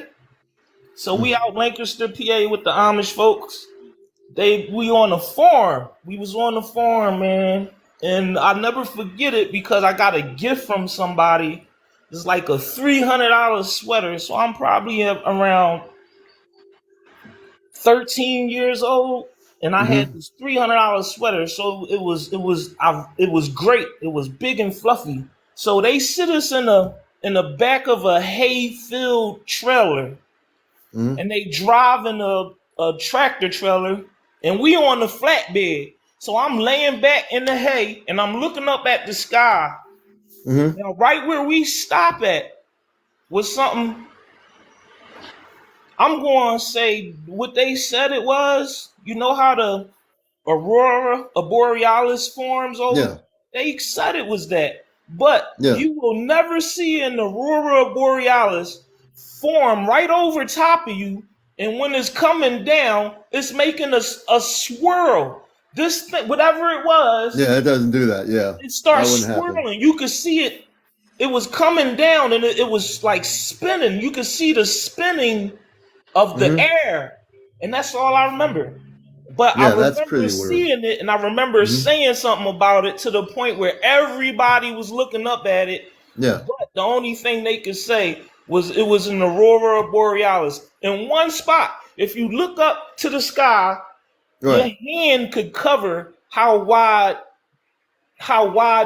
So we out Lancaster, PA with the Amish folks. We on the farm. We was on the farm, man. And I never forget it because I got a gift from somebody. It's like a $300 sweater. So I'm probably around 13 years old, and I had Mm-hmm. this $300 sweater. So it was great. It was big and fluffy. So they sit us in the back of a hay-filled trailer, Mm-hmm. and they drive in a tractor trailer, and we on the flatbed. So I'm laying back in the hay, and I'm looking up at the sky. Mm-hmm. Now, right where we stop at was something. I'm going to say what they said it was. You know how the aurora borealis forms over? Yeah. They said it was that. But Yeah. you will never see an aurora borealis form right over top of you. And when it's coming down, it's making a swirl. This thing, whatever it was, Yeah. It doesn't do that. Yeah. it That starts wouldn't happen. swirling. You could see it. It was coming down and it was like spinning. You could see the spinning of the Mm-hmm. air. And that's all I remember. But I Yeah. That's remember pretty weird. seeing it and I remember Mm-hmm. saying something about it to the point where everybody was looking up at it. Yeah. But the only thing they could say was it was an aurora borealis. In one spot, if you look up to the sky, your Right. hand could cover how wide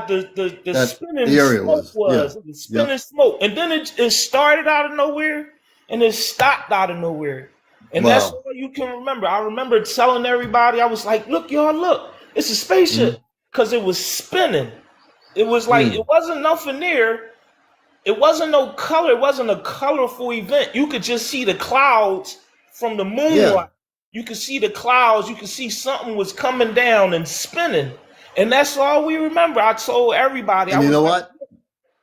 the That spinning the area smoke was. Yeah. was. It was Yep. spinning smoke. And then it started out of nowhere and it stopped out of nowhere. And that's Wow. all you can remember. I remember telling everybody, I was like, look, y'all, look, it's a Mm-hmm. spaceship. Because it was spinning. It was like, Mm. it wasn't nothing there. It wasn't no color. It wasn't a colorful event. You could just see the clouds from the Yeah. moonlight. You could see the clouds. You could see something was coming down and spinning. And that's all we remember. I told everybody. I And you was know like, what?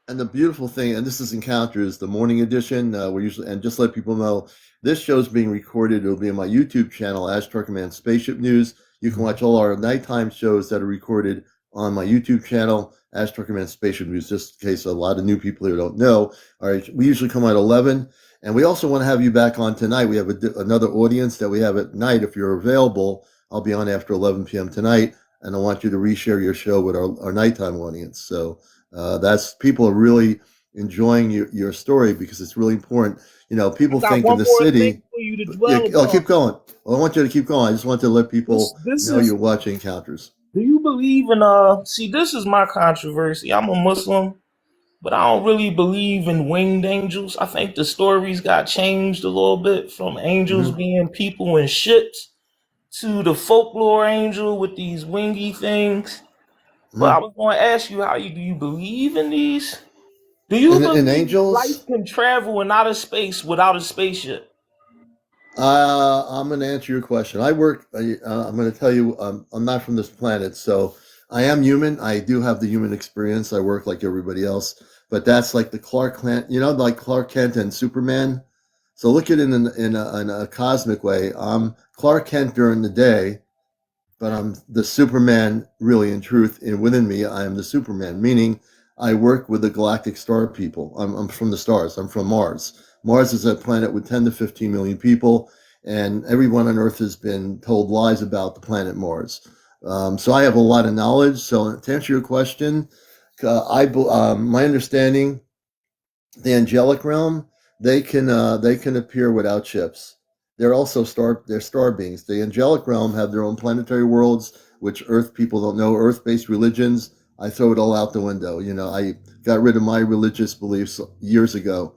And the beautiful thing, and this is Encounters, the morning edition. We're usually, and just let people know, this show's being recorded. It'll be on my YouTube channel, Ash Turkman Spaceship News. You can watch all our nighttime shows that are recorded on my YouTube channel, Ash Turkman Spaceship News, just in case a lot of new people here don't know. All right, we usually come at 11. And we also want to have you back on tonight. We have another audience that we have at night. If you're available, I'll be on after 11 p.m. tonight. And I want you to reshare your show with our nighttime audience. So that's people are really enjoying your story because it's really important. I People got think in one the more thing city. for you to Yeah, dwell oh, upon. keep going. Well, I want you to keep going. I just want to let people This know is, you're watching Encounters. do you believe in, see, this is my controversy. I'm a Muslim, but I don't really believe in winged angels. I think the stories got changed a little bit from angels Mm-hmm. being people in ships to the folklore angel with these wingy things. But I Mm-hmm. was going to ask you, do you believe in these? Do you In believe angels, life can travel in outer space without a spaceship? I'm going to answer your question. I work. I'm going to tell you. I'm not from this planet, so I am human. I do have the human experience. I work like everybody else, but that's like the Clark Kent. Like Clark Kent and Superman. So look at it in a cosmic way. I'm Clark Kent during the day, but I'm the Superman really in truth. And within me, I am the Superman, meaning I work with the galactic star people. I'm from the stars. I'm from Mars. Mars is a planet with 10 to 15 million people, and everyone on Earth has been told lies about the planet Mars. So I have a lot of knowledge. So to answer your question, my understanding, the angelic realm, they can appear without ships. They're star beings. The angelic realm have their own planetary worlds, which Earth people don't know. Earth-based religions, I throw it all out the window. You know, I got rid of my religious beliefs years ago.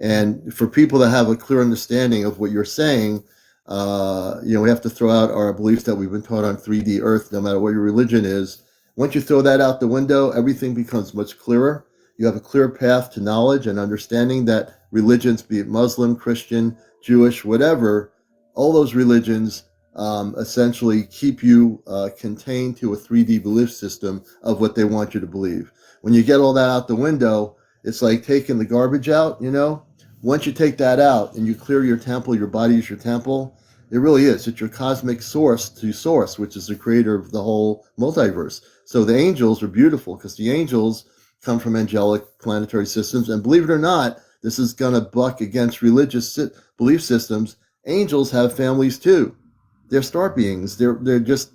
And for people to have a clear understanding of what you're saying, we have to throw out our beliefs that we've been taught on 3D Earth, no matter what your religion is. Once you throw that out the window, everything becomes much clearer. You have a clear path to knowledge and understanding that religions, be it Muslim, Christian, Jewish, whatever, all those religions essentially keep you contained to a 3D belief system of what they want you to believe. When you get all that out the window, it's like taking the garbage out, you know? Once you take that out and you clear your temple, your body is your temple, it really is. It's your cosmic source to source, which is the creator of the whole multiverse. So the angels are beautiful because the angels come from angelic planetary systems. And believe it or not, this is going to buck against religious belief systems. Angels have families too. They're star beings. They're just,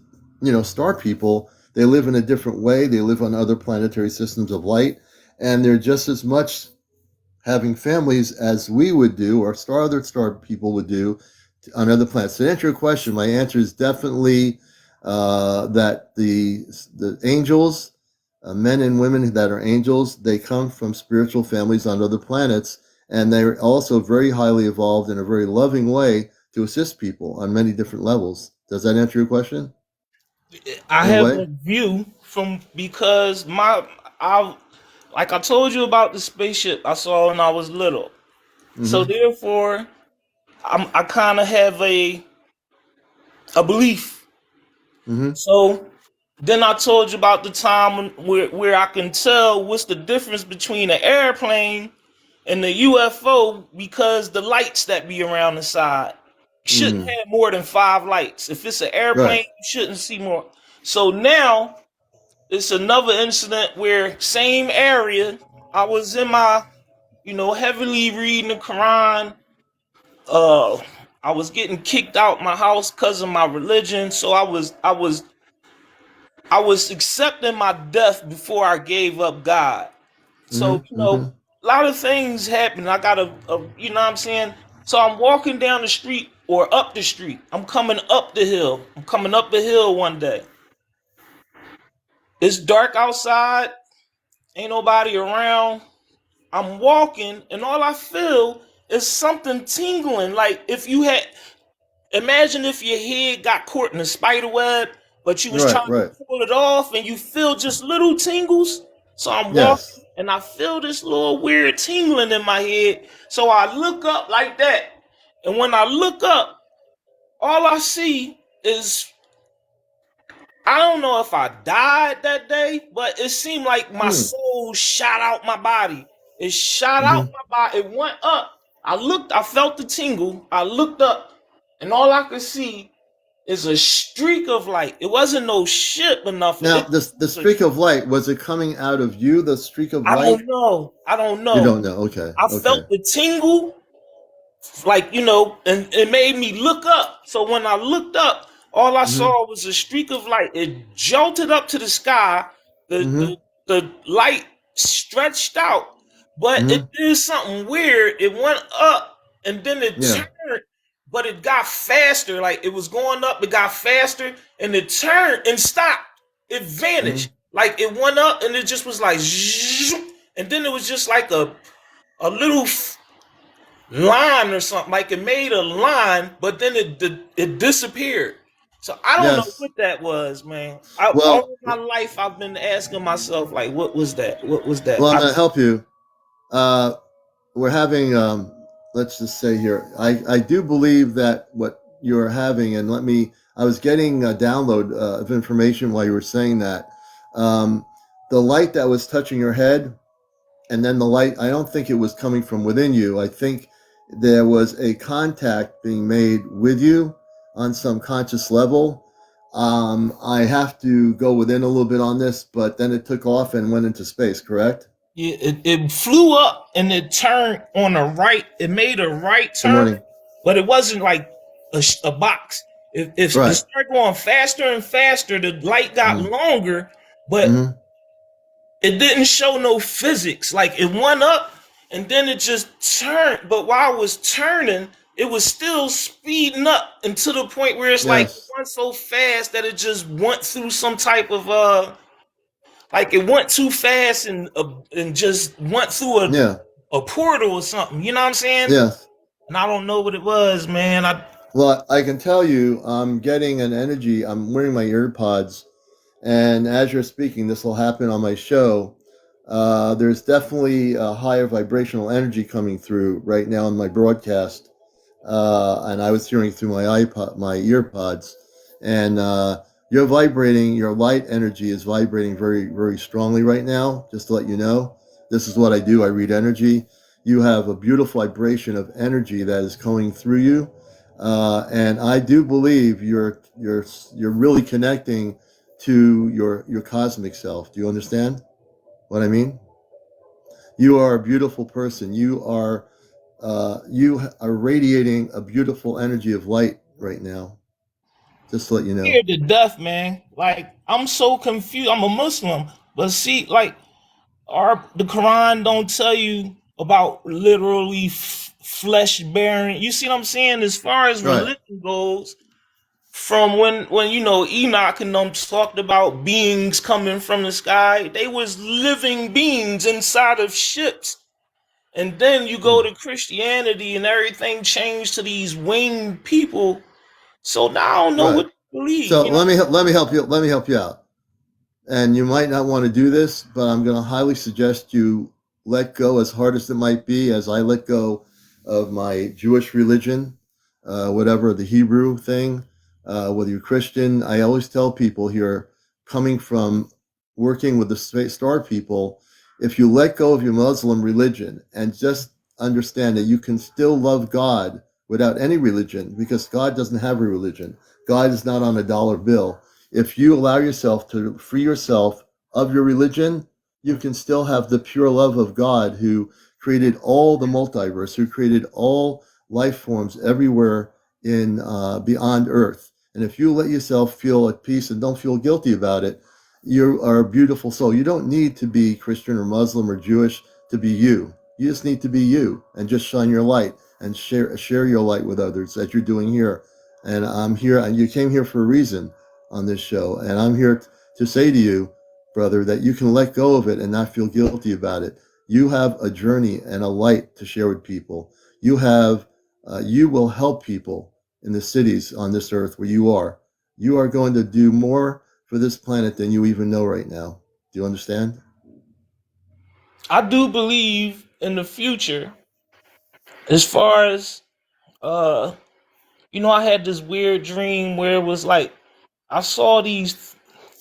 star people. They live in a different way. They live on other planetary systems of light. And they're just as much having families as we would do, or other star people would do on other planets. To answer your question, my answer is definitely that the angels, men and women that are angels, they come from spiritual families on other planets, and they're also very highly evolved in a very loving way to assist people on many different levels. Does that answer your question I in a have way? a view from because I like I told you about the spaceship I saw when I was little. So Mm-hmm. therefore, I kind of have a belief. Mm-hmm. So then I told you about the time where I can tell what's the difference between an airplane and the UFO because the lights that be around the side shouldn't Mm-hmm. have more than 5 lights. If it's an airplane, Right. you shouldn't see more. So now it's another incident where same area. I was in my, heavily reading the Quran. Uh, I was getting kicked out my house because of my religion. So I was accepting my death before I gave up God. So, Mm-hmm. Mm-hmm. a lot of things happen. I got you know what I'm saying? So I'm walking down the street or up the street. I'm coming up the hill. I'm coming up the hill one day. It's dark outside. Ain't nobody around. I'm walking and all I feel is something tingling. Like if you had imagine if your head got caught in a spider web, but you was Right. trying to Right. pull it off and you feel just little tingles. So I'm Yes. walking and I feel this little weird tingling in my head. So I look up like that. And when I look up, all I see is I don't know if I died that day, but it seemed like my Hmm. soul shot out my body. It shot out Mm-hmm. my body. It went up. I felt the tingle. I looked up, and all I could see is a streak of light. It wasn't no ship or nothing. Now, It this the was a, streak of light, was it coming out of you? The streak of I light? don't know. I don't You know. don't know. Okay. I Okay. felt the tingle, like and it made me look up. So when I looked up, all I Mm-hmm. saw was a streak of light. It jolted up to the sky. The Mm-hmm. the the light stretched out, but it Mm-hmm. did something weird. It went up and then it Yeah. turned, but it got faster. Like it was going up, it got faster, and it turned and stopped. It Mm-hmm. vanished. Like it went up and it just was like, and then it was just like a little line or something. Like it made a line, but then it disappeared. So I don't know Yes. what that was, man. All Well, of my life I've been asking myself, like, what was that? What was that? I'm going to help you. Uh, we're having, let's just say here, I do believe that what you're having, and I was getting a download of information while you were saying that. Um, the light that was touching your head, and then the light, I don't think it was coming from within you. I think there was a contact being made with you on some conscious level. I have to go within a little bit on this, but then it took off and went into space, correct? It flew up and it turned on a right. It made a right Good turn, morning. but it wasn't like a box. It Right. started going faster and faster. The light got Mm-hmm. longer, but Mm-hmm. it didn't show no physics. Like it went up and then it just turned. But while it was turning, it was still speeding up, and to the point where it's like it Yes. went so fast that it just went through some type of like it went too fast and just went through Yeah. a portal or something. You know what I'm saying? Yes. And I don't know what it was, man. Well, I can tell you, I'm getting an energy. I'm wearing my ear pods, and as you're speaking, this will happen on my show. There's definitely a higher vibrational energy coming through right now in my broadcast, and I was hearing through my ear pods, and you're vibrating. Your light energy is vibrating very, very strongly right now. Just to let you know, this is what I do. I read energy. You have a beautiful vibration of energy that is coming through you, and I do believe you're really connecting to your cosmic self. Do you understand what I mean? You are a beautiful person. You are radiating a beautiful energy of light right now. Just to let you know. Scared to death, man. Like I'm so confused. I'm a Muslim, but see, like the Quran don't tell you about literally flesh bearing. You see what I'm saying? As far as Right. religion goes, from when Enoch and them talked about beings coming from the sky, they was living beings inside of ships. And then you go Hmm. to Christianity and everything changed to these winged people. So now I don't know Right. what to believe, So you know. let me help you. Let me help you out. And you might not want to do this, but I'm going to highly suggest you let go, as hard as it might be, as I let go of my Jewish religion, whatever the Hebrew thing, whether you're Christian. I always tell people here, coming from working with the star people, if you let go of your Muslim religion and just understand that you can still love God without any religion, because God doesn't have a religion. God is not on a dollar bill. If you allow yourself to free yourself of your religion, you can still have the pure love of God, who created all the multiverse, who created all life forms everywhere in beyond Earth. And if you let yourself feel at peace and don't feel guilty about it, you are a beautiful soul. You don't need to be Christian or Muslim or Jewish to be you. You just need to be you and just shine your light and share your light with others, as you're doing here. And I'm here, and you came here for a reason on this show. And I'm here to say to you, brother, that you can let go of it and not feel guilty about it. You have a journey and a light to share with people. You will help people in the cities on this earth where you are. You are going to do more for this planet than you even know right now. Do you understand? I do believe in the future. As far as uh I had this weird dream where it was like I saw these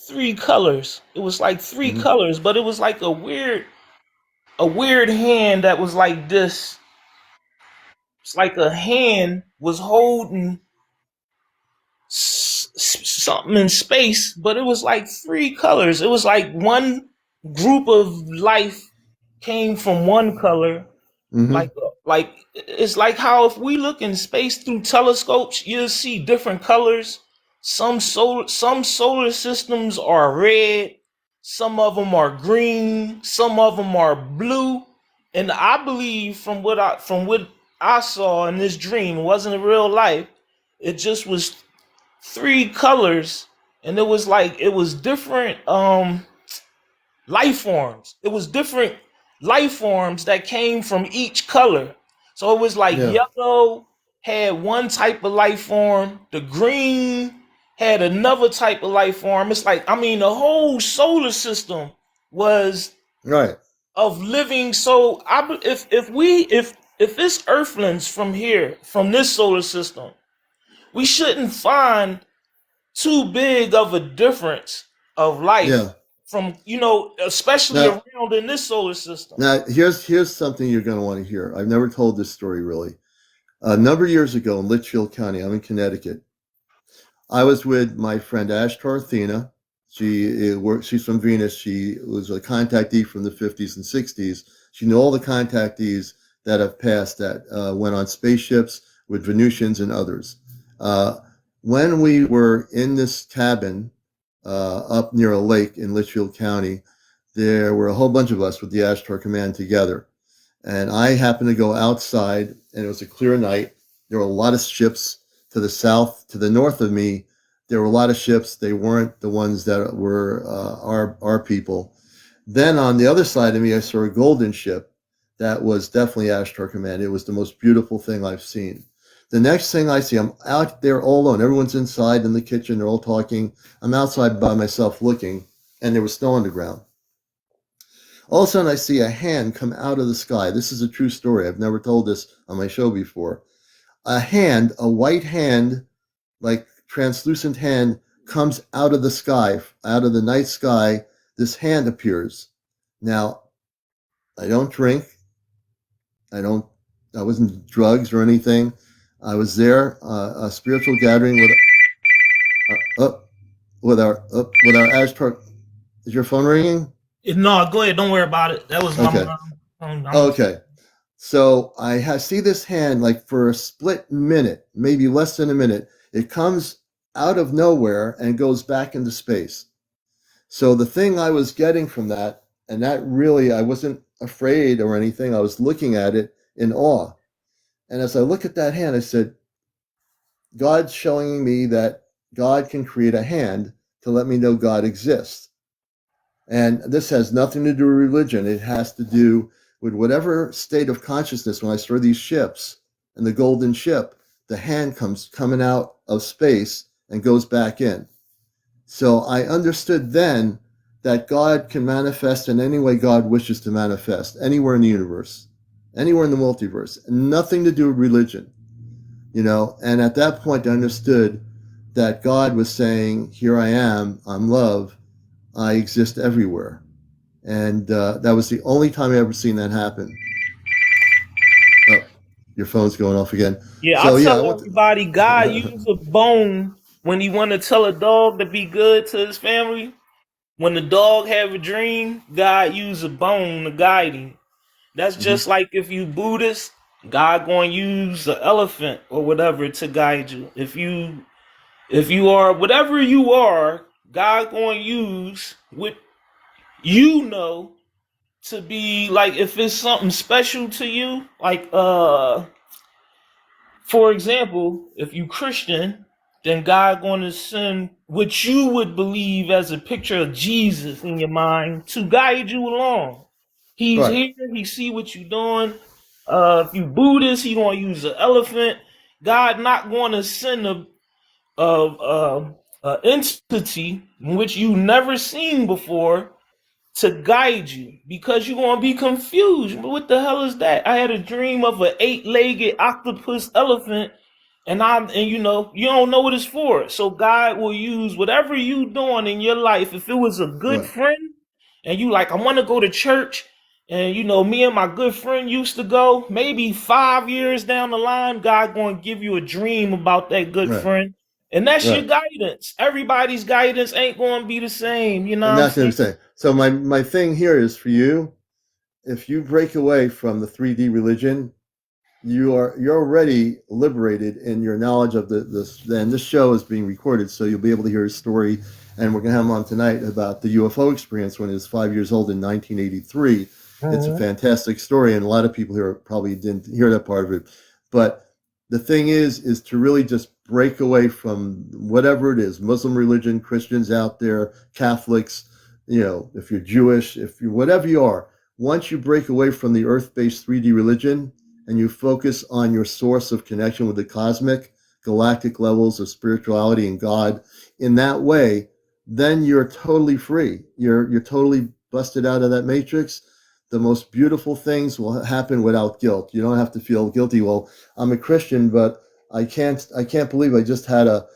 three colors. It was like three Mm-hmm. colors, but it was like a weird hand that was like this. It's like a hand was holding something in space, but it was like three colors. It was like one group of life came from one color, Mm-hmm. like it's like how if we look in space through telescopes, you'll see different colors. Some solar systems are red, some of them are green, some of them are blue. And I believe from what I saw in this dream, it wasn't in real life. It just was three colors, and it was different life forms. It was different life forms that came from each color. So it was like Yeah. yellow had one type of life form, the green had another type of life form. It's like, I mean, the whole solar system was Right. of living. So if it's earthlings from here, from this solar system, we shouldn't find too big of a difference of life Yeah. from, especially Now, around in this solar system. now here's something you're going to want to hear. I've never told this story really. A number of years ago in Litchfield County, I'm in Connecticut. I was with my friend Ashtar Athena. She's from Venus. She was a contactee from the 50s and 60s. She knew all the contactees that have passed that went on spaceships with Venusians and others. When we were in this cabin up near a lake in Litchfield County, there were a whole bunch of us with the Ashtar Command together. And I happened to go outside, and it was a clear night. There were a lot of ships to the south, to the north of me. There were a lot of ships. They weren't the ones that were our people. Then on the other side of me, I saw a golden ship that was definitely Ashtar Command. It was the most beautiful thing I've seen. The next thing I see, I'm out there all alone. Everyone's inside in the kitchen. They're all talking. I'm outside by myself looking, and there was snow on the ground. All of a sudden, I see a hand come out of the sky. This is a true story. I've never told this on my show before. A hand, a white hand, like translucent hand, comes out of the sky, out of the night sky. This hand appears. Now, I don't drink. I wasn't drugs or anything. I was there, a spiritual gathering with our Ashtar. Is your phone ringing? No, go ahead. Don't worry about it. That was my Okay. mom. Okay. So I see this hand like for a split minute, maybe less than a minute. It comes out of nowhere and goes back into space. So the thing I was getting from that, and that really, I wasn't afraid or anything. I was looking at it in awe. And as I look at that hand, I said, God's showing me that God can create a hand to let me know God exists. And this has nothing to do with religion. It has to do with whatever state of consciousness. When I saw these ships and the golden ship, the hand comes coming out of space and goes back in. So I understood then that God can manifest in any way God wishes to manifest, anywhere in the universe, anywhere in the multiverse, nothing to do with religion, And at that point, I understood that God was saying, here I am, I'm love, I exist everywhere. And that was the only time I ever seen that happen. Oh, your phone's going off again. Yeah, So I yeah, tell everybody God used a bone when he want to tell a dog to be good to his family. When the dog have a dream, God use a bone to guide him. That's just like if you Buddhist, God going to use an elephant or whatever to guide you. If you are whatever you are, God going to use what to be like. If it's something special to you, like for example, if you Christian, then God going to send what you would believe as a picture of Jesus in your mind to guide you along. He's right, here. He see what you're doing. If you Buddhist, he gonna use an elephant. God not going to send a entity in which you never seen before to guide you, because you're gonna be confused. But what the hell is that? I had a dream of an 8-legged octopus elephant, and you don't know what it's for. So God will use whatever you doing in your life. If it was a good right. friend, and you like, I want to go to church, and me and my good friend used to go. Maybe 5 years down the line, God going to give you a dream about that good Right, friend, and that's your right. guidance. Everybody's guidance ain't going to be the same. You know what And I'm that's what I'm saying? saying. So my thing here is for you, if you break away from the 3D religion, you're already liberated in your knowledge of this. Then this show is being recorded, so you'll be able to hear his story. And we're going to have him on tonight about the UFO experience when he was 5 years old in 1983. It's a fantastic story, and a lot of people here probably didn't hear that part of it. But the thing is to really just break away from whatever it is, Muslim religion, Christians out there, Catholics, if you're Jewish, if you're whatever you are, once you break away from the earth-based 3D religion and you focus on your source of connection with the cosmic, galactic levels of spirituality and God, in that way, then you're totally free. You're totally busted out of that matrix. The most beautiful things will happen without guilt. You don't have to feel guilty. Well, I'm a Christian, but I can't believe I just had a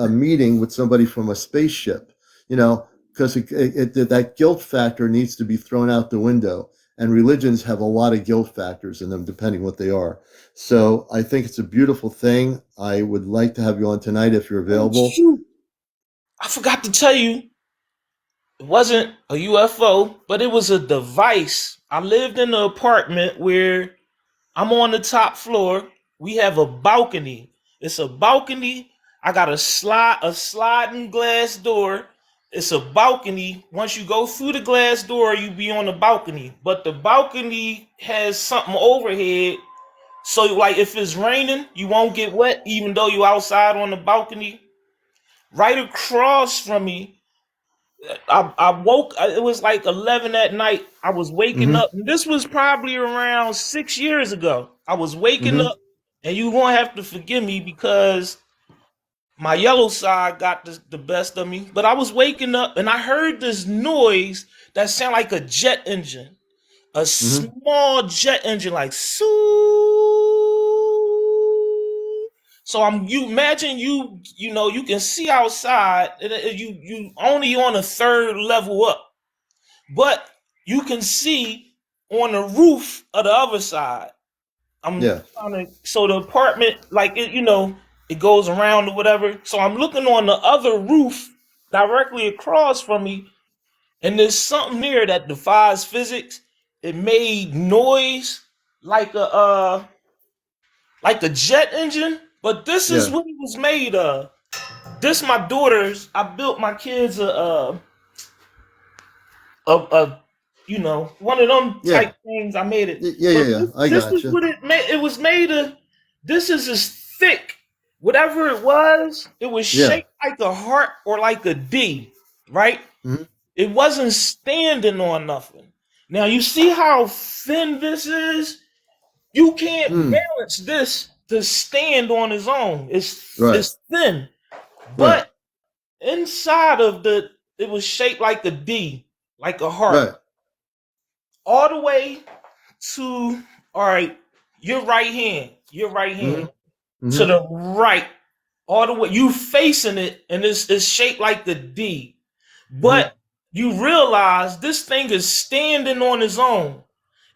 meeting with somebody from a spaceship, because that guilt factor needs to be thrown out the window. and religions have a lot of guilt factors in them, depending what they are. So I think it's a beautiful thing. I would like to have you on tonight if you're Oh, available. shoot. I forgot to tell you, it wasn't a UFO, but it was a device. I lived in an apartment where I'm on the top floor. We have a balcony. It's a balcony. I got a sliding glass door. It's a balcony. Once you go through the glass door, you be on the balcony. But the balcony has something overhead. So like if it's raining, you won't get wet, even though you're outside on the balcony. Right across from me, I woke. It was like 11 at night. I was waking Mm-hmm. up. And this was probably around 6 years ago. I was waking Mm-hmm. up, and you're gonna have to forgive me because my yellow side got the best of me. But I was waking up, and I heard this noise that sounded like a jet engine, a Mm-hmm. small jet engine, like soo. So you imagine you can see outside, and you only on a third level up, but you can see on the roof of the other side. I'm Yeah. trying to, so the apartment, like it goes around or whatever. So I'm looking on the other roof directly across from me, and there's something there that defies physics. It made noise like a jet engine, but this is Yeah. what it was made of. This my daughter's. I built my kids a one of them Yeah. type things. I made it, Yeah. Yeah. but Yeah. I this is gotcha. what it made. It was made of. This is as thick. Whatever it was Yeah. shaped like a heart or like a D, right? Mm-hmm. It wasn't standing on nothing. Now you see how thin this is. You can't Mm. balance this to stand on its own. Right. It's thin, Right. but inside of it was shaped like a D, like a heart, Right. all the way to all right. Your right Mm-hmm. hand to Mm-hmm. the right, all the way. You facing it, and it's shaped like the D, Mm-hmm. but you realize this thing is standing on its own.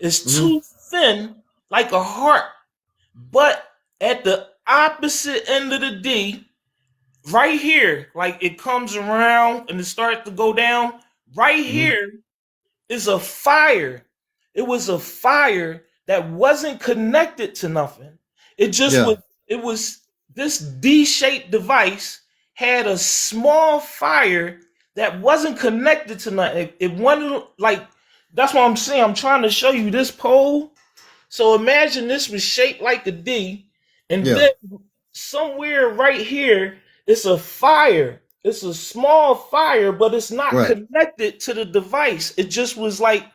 It's Mm-hmm. too thin, like a heart. But at the opposite end of the D, right here, like it comes around and it starts to go down, right Mm-hmm. here is a fire. It was a fire that wasn't connected to nothing. It just Yeah. was, it was this D-shaped device had a small fire that wasn't connected to nothing. It wasn't like, that's what I'm saying. I'm trying to show you this pole. So imagine this was shaped like a D, and Yeah. then somewhere right here, it's a fire. It's a small fire, but it's not Right. connected to the device. It just was like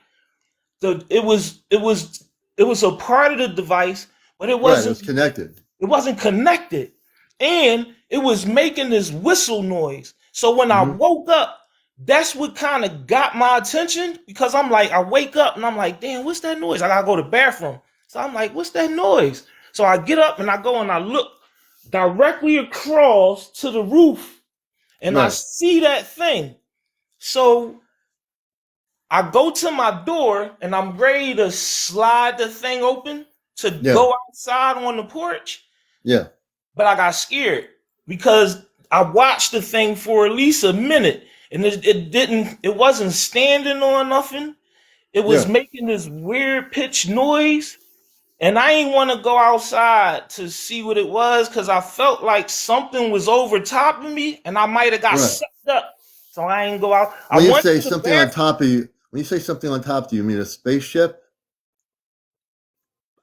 it was a part of the device, but it Right. It wasn't was connected. it wasn't connected. And it was making this whistle noise. So when I Mm-hmm. woke up, that's what kind of got my attention, because I'm like, I wake up and I'm like, damn, what's that noise? I gotta go to the bathroom. So I'm like, what's that noise? So I get up and I go and I look directly across to the roof and I Right. see that thing. So I go to my door and I'm ready to slide the thing open to Yeah. go outside on the porch, Yeah. but I got scared because I watched the thing for at least a minute, and it wasn't standing on nothing. It was Yeah. making this weird pitch noise, and I didn't want to go outside to see what it was because I felt like something was over top of me and I might have got Right. sucked up. So I ain't go out. I When you went say to the something on bathroom. top of you, when you say something on top, do you mean a spaceship?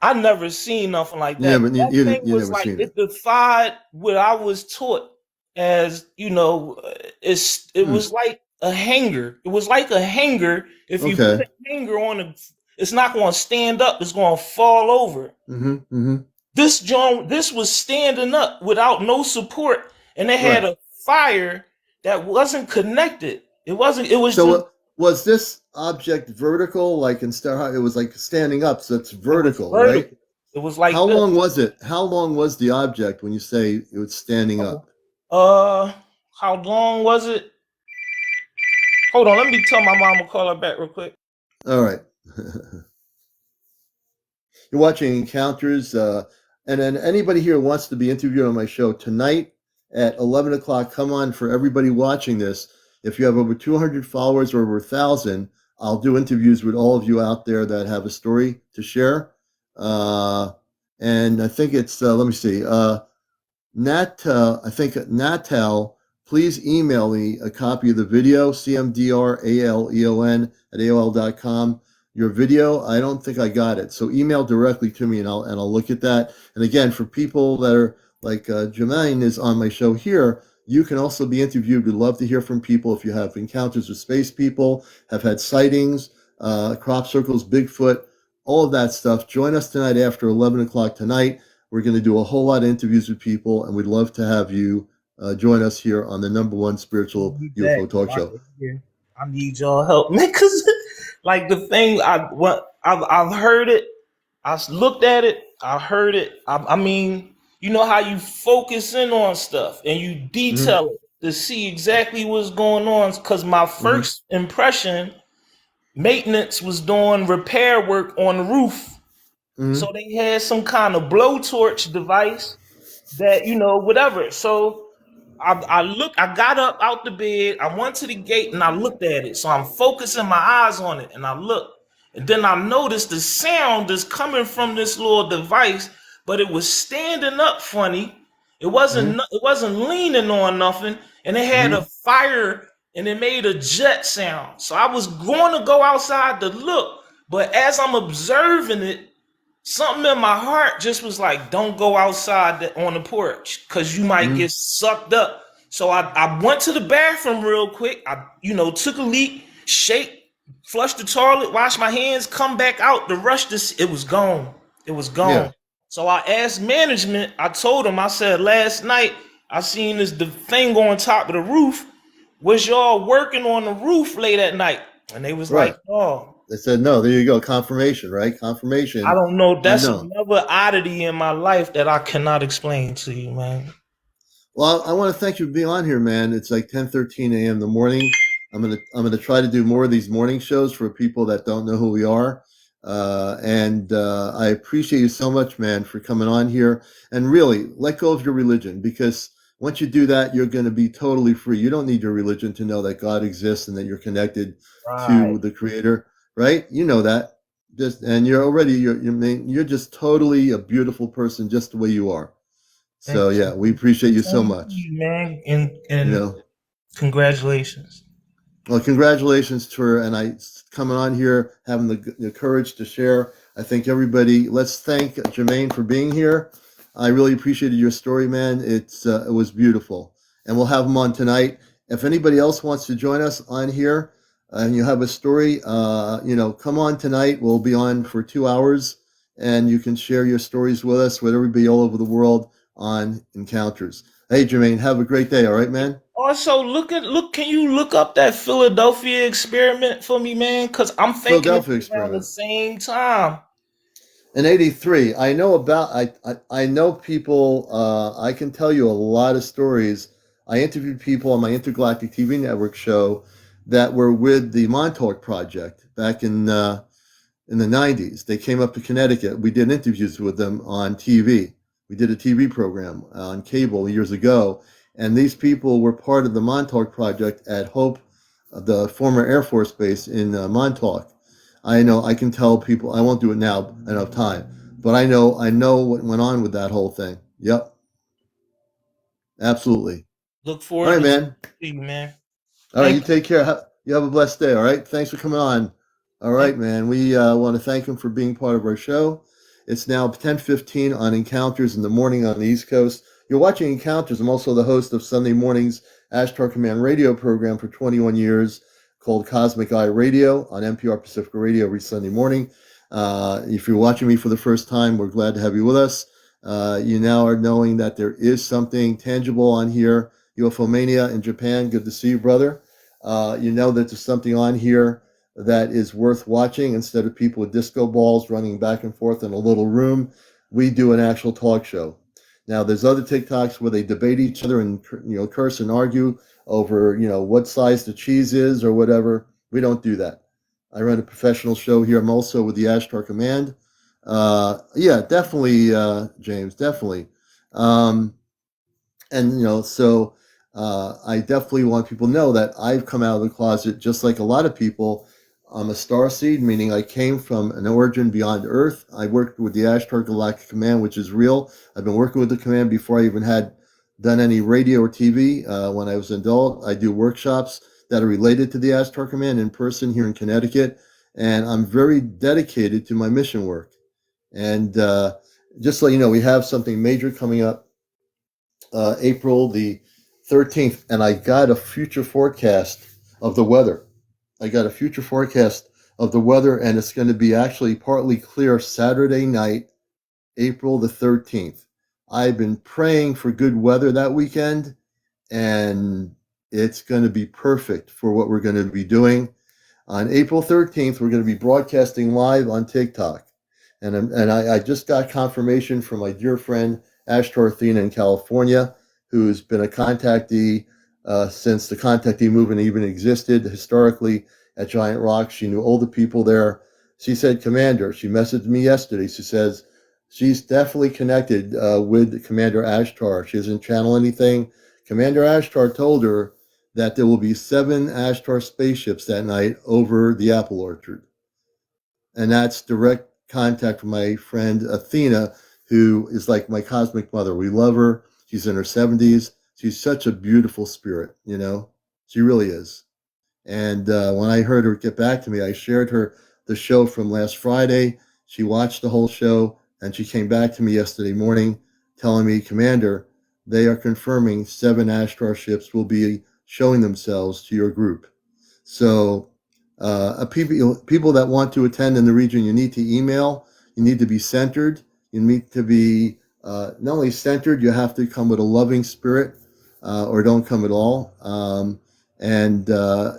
I never seen nothing like You that. never, That thing you was never like, seen it. it defied what I was taught as, it Hmm. was like a hanger. It was like a hanger. If you put Okay. a hanger on it, it's not going to stand up. It's going to fall over. Mm-hmm. Mm-hmm. This was standing up without no support, and it had Right. a fire that wasn't connected. It wasn't. It was So just. was this object vertical, like instead it was like standing up, so it's It was vertical, right? vertical. It was like How this. long was it? How long was the object when you say it was standing up? Uh, how long was it? Hold on, let me tell my mom to call her back real quick. All right. You're watching Encounters. And then anybody here who wants to be interviewed on my show tonight at 11 o'clock, come on. For everybody watching this, if you have over 200 followers or over 1,000, I'll do interviews with all of you out there that have a story to share. And I think it's, let me see, Natal, please email me a copy of the video, CmdRAleon at AOL.com. Your video, I don't think I got it. So email directly to me and I'll look at that. And again, for people that are like Jumain is on my show here, you can also be interviewed. We'd love to hear from people if you have encounters with space people, have had sightings, crop circles, Bigfoot, all of that stuff. Join us tonight after 11 o'clock tonight. We're going to do a whole lot of interviews with people, and we'd love to have you join us here on the #1 spiritual UFO talk show. I need y'all help, man, because like the thing, I've heard it, I looked at it, I heard it. I mean, you know how you focus in on stuff and you detail it to see exactly what's going on. Because my first impression, maintenance was doing repair work on the roof. So they had some kind of blowtorch device that, you know, whatever. So I got up out the bed, I went to the gate and I looked at it. So I'm focusing my eyes on it and I look. And then I noticed the sound is coming from this little device, but it was standing up funny. It wasn't leaning on nothing, and it had a fire and it made a jet sound. So I was going to go outside to look, but as I'm observing it, something in my heart just was like, don't go outside on the porch because you might get sucked up. So I went to the bathroom real quick. I, took a leak, flushed the toilet, washed my hands, come back out to rush this. It was gone. It was gone. Yeah. So I asked management. I told them, I said, last night I seen the thing on top of the roof. Was y'all working on the roof late at night? And they was like, oh. They said, no, there you go. Confirmation, right? Confirmation. I don't know. That's another oddity in my life that I cannot explain to you, man. Well, I want to thank you for being on here, man. It's like 10:13 a.m. in the morning. I'm gonna try to do more of these morning shows for people that don't know who we are. And I appreciate you so much, man, for coming on here. And really, let go of your religion, because once you do that, you're going to be totally free. You don't need your religion to know that God exists and that you're connected to the Creator. Right? You know that. And you're just totally a beautiful person just the way you are. So yeah, we appreciate you so much. Man, and congratulations. Well, congratulations to her and I coming on here, having the courage to share. I think everybody, let's thank Jumain for being here. I really appreciated your story, man. It was beautiful. And we'll have him on tonight. If anybody else wants to join us on here, and you have a story, come on tonight. We'll be on for 2 hours, and you can share your stories with us, with everybody all over the world on Encounters. Hey, Jumain, have a great day. All right, man? Also, can you look up that Philadelphia experiment for me, man? Because I'm thinking at the same time. In 83, I know people, I can tell you a lot of stories. I interviewed people on my Intergalactic TV Network show that were with the Montauk Project back in the 90s. They came up to Connecticut. We did interviews with them on TV. We did a TV program on cable years ago, and these people were part of the Montauk Project at Hope, the former Air Force Base in Montauk. I know, I can tell people, I won't do it now, I don't have time, but I know what went on with that whole thing. Yep. Absolutely. Look forward to you, man. All right, you take care. You have a blessed day, all right? Thanks for coming on. All right, man. We want to thank him for being part of our show. It's now 10:15 on Encounters in the morning on the East Coast. You're watching Encounters. I'm also the host of Sunday morning's Ashtar Command radio program for 21 years called Cosmic Eye Radio on NPR Pacifica Radio every Sunday morning. If you're watching me for the first time, we're glad to have you with us. You now are knowing that there is something tangible on here. UFO Mania in Japan. Good to see you, brother. You know that there's something on here that is worth watching. Instead of people with disco balls running back and forth in a little room, we do an actual talk show. Now, there's other TikToks where they debate each other and curse and argue over what size the cheese is or whatever. We don't do that. I run a professional show here. I'm also with the Ashtar Command. Yeah, definitely, James, definitely. Um, and so I definitely want people to know that I've come out of the closet just like a lot of people. I'm a star seed, meaning I came from an origin beyond Earth. I worked with the Ashtar Galactic Command, which is real. I've been working with the command before I even had done any radio or TV. When I was an adult, I do workshops that are related to the Ashtar Command in person here in Connecticut, and I'm very dedicated to my mission work. And just so you know, we have something major coming up April the 13th, and I got a future forecast of the weather. I got a future forecast of the weather, and it's going to be actually partly clear Saturday night, April the 13th. I've been praying for good weather that weekend, and it's going to be perfect for what we're going to be doing. On April 13th, we're going to be broadcasting live on TikTok. And I just got confirmation from my dear friend Ashtar Athena in California, who's been a contactee since the contactee movement even existed historically at Giant Rock. She knew all the people there. She said, Commander, she messaged me yesterday. She says she's definitely connected with Commander Ashtar. She doesn't channel anything. Commander Ashtar told her that there will be 7 Ashtar spaceships that night over the apple orchard. And that's direct contact from my friend Athena, who is like my cosmic mother. We love her. She's in her 70s. She's such a beautiful spirit, you know? She really is. And when I heard her get back to me, I shared her the show from last Friday. She watched the whole show, and she came back to me yesterday morning telling me, Commander, they are confirming 7 Ashtar ships will be showing themselves to your group. So people that want to attend in the region, you need to email. You need to be centered. You need to be not only centered, you have to come with a loving spirit, or don't come at all. And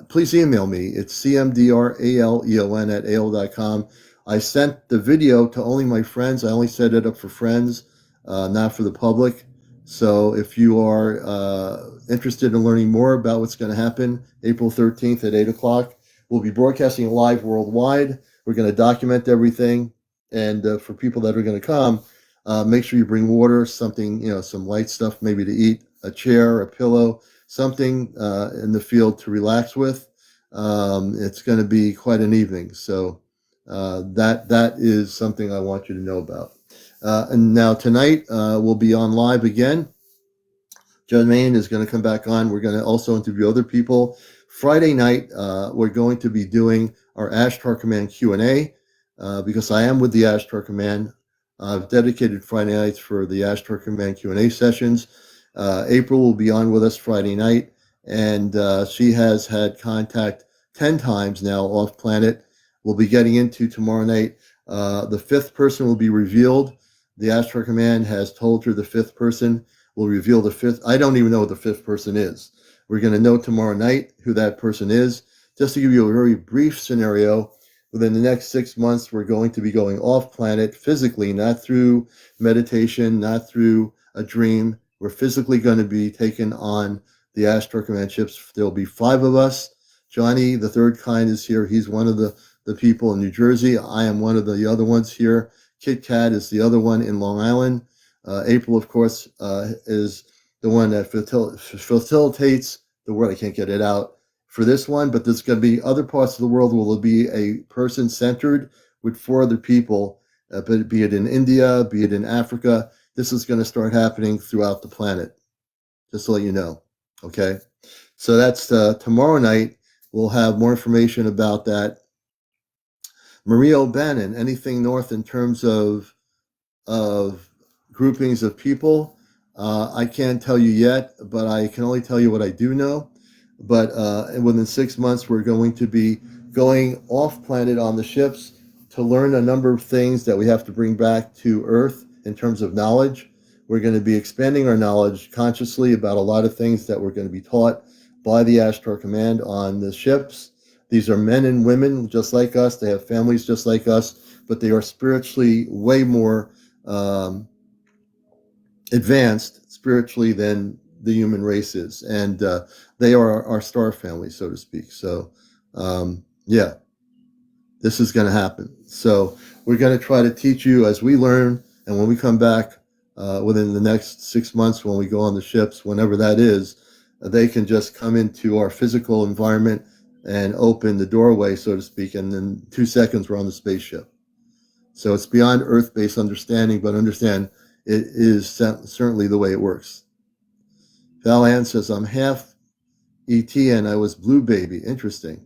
please email me. It's CmdRAleon at AOL.com. I sent the video to only my friends. I only set it up for friends, not for the public. So if you are interested in learning more about what's going to happen April 13th at 8 o'clock, we'll be broadcasting live worldwide. We're going to document everything. And for people that are going to come, make sure you bring water, something, some light stuff maybe to eat, a chair, a pillow, something in the field to relax with. It's going to be quite an evening. So that is something I want you to know about. And now tonight we'll be on live again. Jumain is going to come back on. We're going to also interview other people. Friday night we're going to be doing our Ashtar Command Q&A because I am with the Ashtar Command. I've dedicated Friday nights for the Ashtar Command Q&A sessions. April will be on with us Friday night, and she has had contact 10 times now off planet. We'll be getting into tomorrow night. The 5th person will be revealed. The Ashtar Command has told her the 5th person will reveal the 5th. I don't even know what the 5th person is. We're going to know tomorrow night who that person is. Just to give you a very brief scenario, within the next 6 months, we're going to be going off planet physically, not through meditation, not through a dream. We're physically going to be taken on the Ashtar Command ships. There'll be 5 of us. Johnny, the third kind, is here. He's one of the people in New Jersey. I am one of the other ones here. Kit Kat is the other one in Long Island. April, of course, is the one that facilitates the word. I can't get it out for this one, but there's going to be other parts of the world where there'll be a person centered with 4 other people, but be it in India, be it in Africa. This is going to start happening throughout the planet, just to let you know. Okay, so that's tomorrow night. We'll have more information about that. Maria O'Bannon, anything north in terms of groupings of people? I can't tell you yet, but I can only tell you what I do know. But within 6 months, we're going to be going off planet on the ships to learn a number of things that we have to bring back to Earth in terms of knowledge. We're going to be expanding our knowledge consciously about a lot of things that we're going to be taught by the Ashtar Command on the ships. These are men and women just like us. They have families just like us, but they are spiritually way more advanced spiritually than the human race is. And they are our star family, so to speak. So, yeah, this is going to happen. So We're going to try to teach you as we learn, and when we come back within the next 6 months, when we go on the ships, whenever that is, they can just come into our physical environment and open the doorway, so to speak, and in 2 seconds we're on the spaceship. So it's beyond Earth-based understanding, but understand it is certainly the way it works. Val Ann says, I'm half ET and I was Blue Baby. Interesting.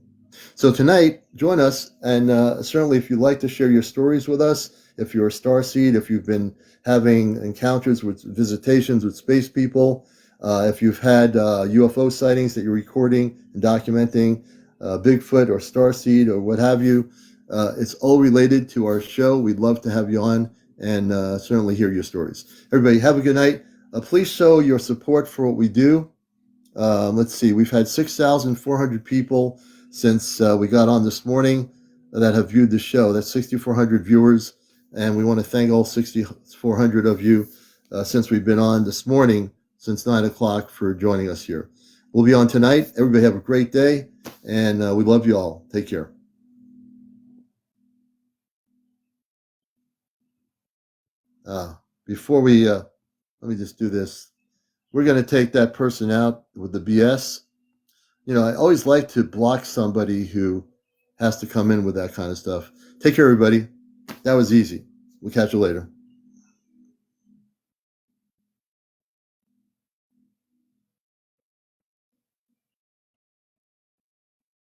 So tonight, join us, and certainly if you'd like to share your stories with us, if you're a starseed, if you've been having encounters with visitations with space people, if you've had UFO sightings that you're recording and documenting, Bigfoot or starseed or what have you, it's all related to our show. We'd love to have you on and certainly hear your stories. Everybody, have a good night. Please show your support for what we do. Let's see, we've had 6,400 people since we got on this morning that have viewed the show. That's 6,400 viewers, and we want to thank all 6,400 of you since we've been on this morning, since 9 o'clock, for joining us here. We'll be on tonight. Everybody have a great day, and we love you all. Take care. Before we, let me just do this. We're going to take that person out with the BS. You know, I always like to block somebody who has to come in with that kind of stuff. Take care, everybody. That was easy. We'll catch you later.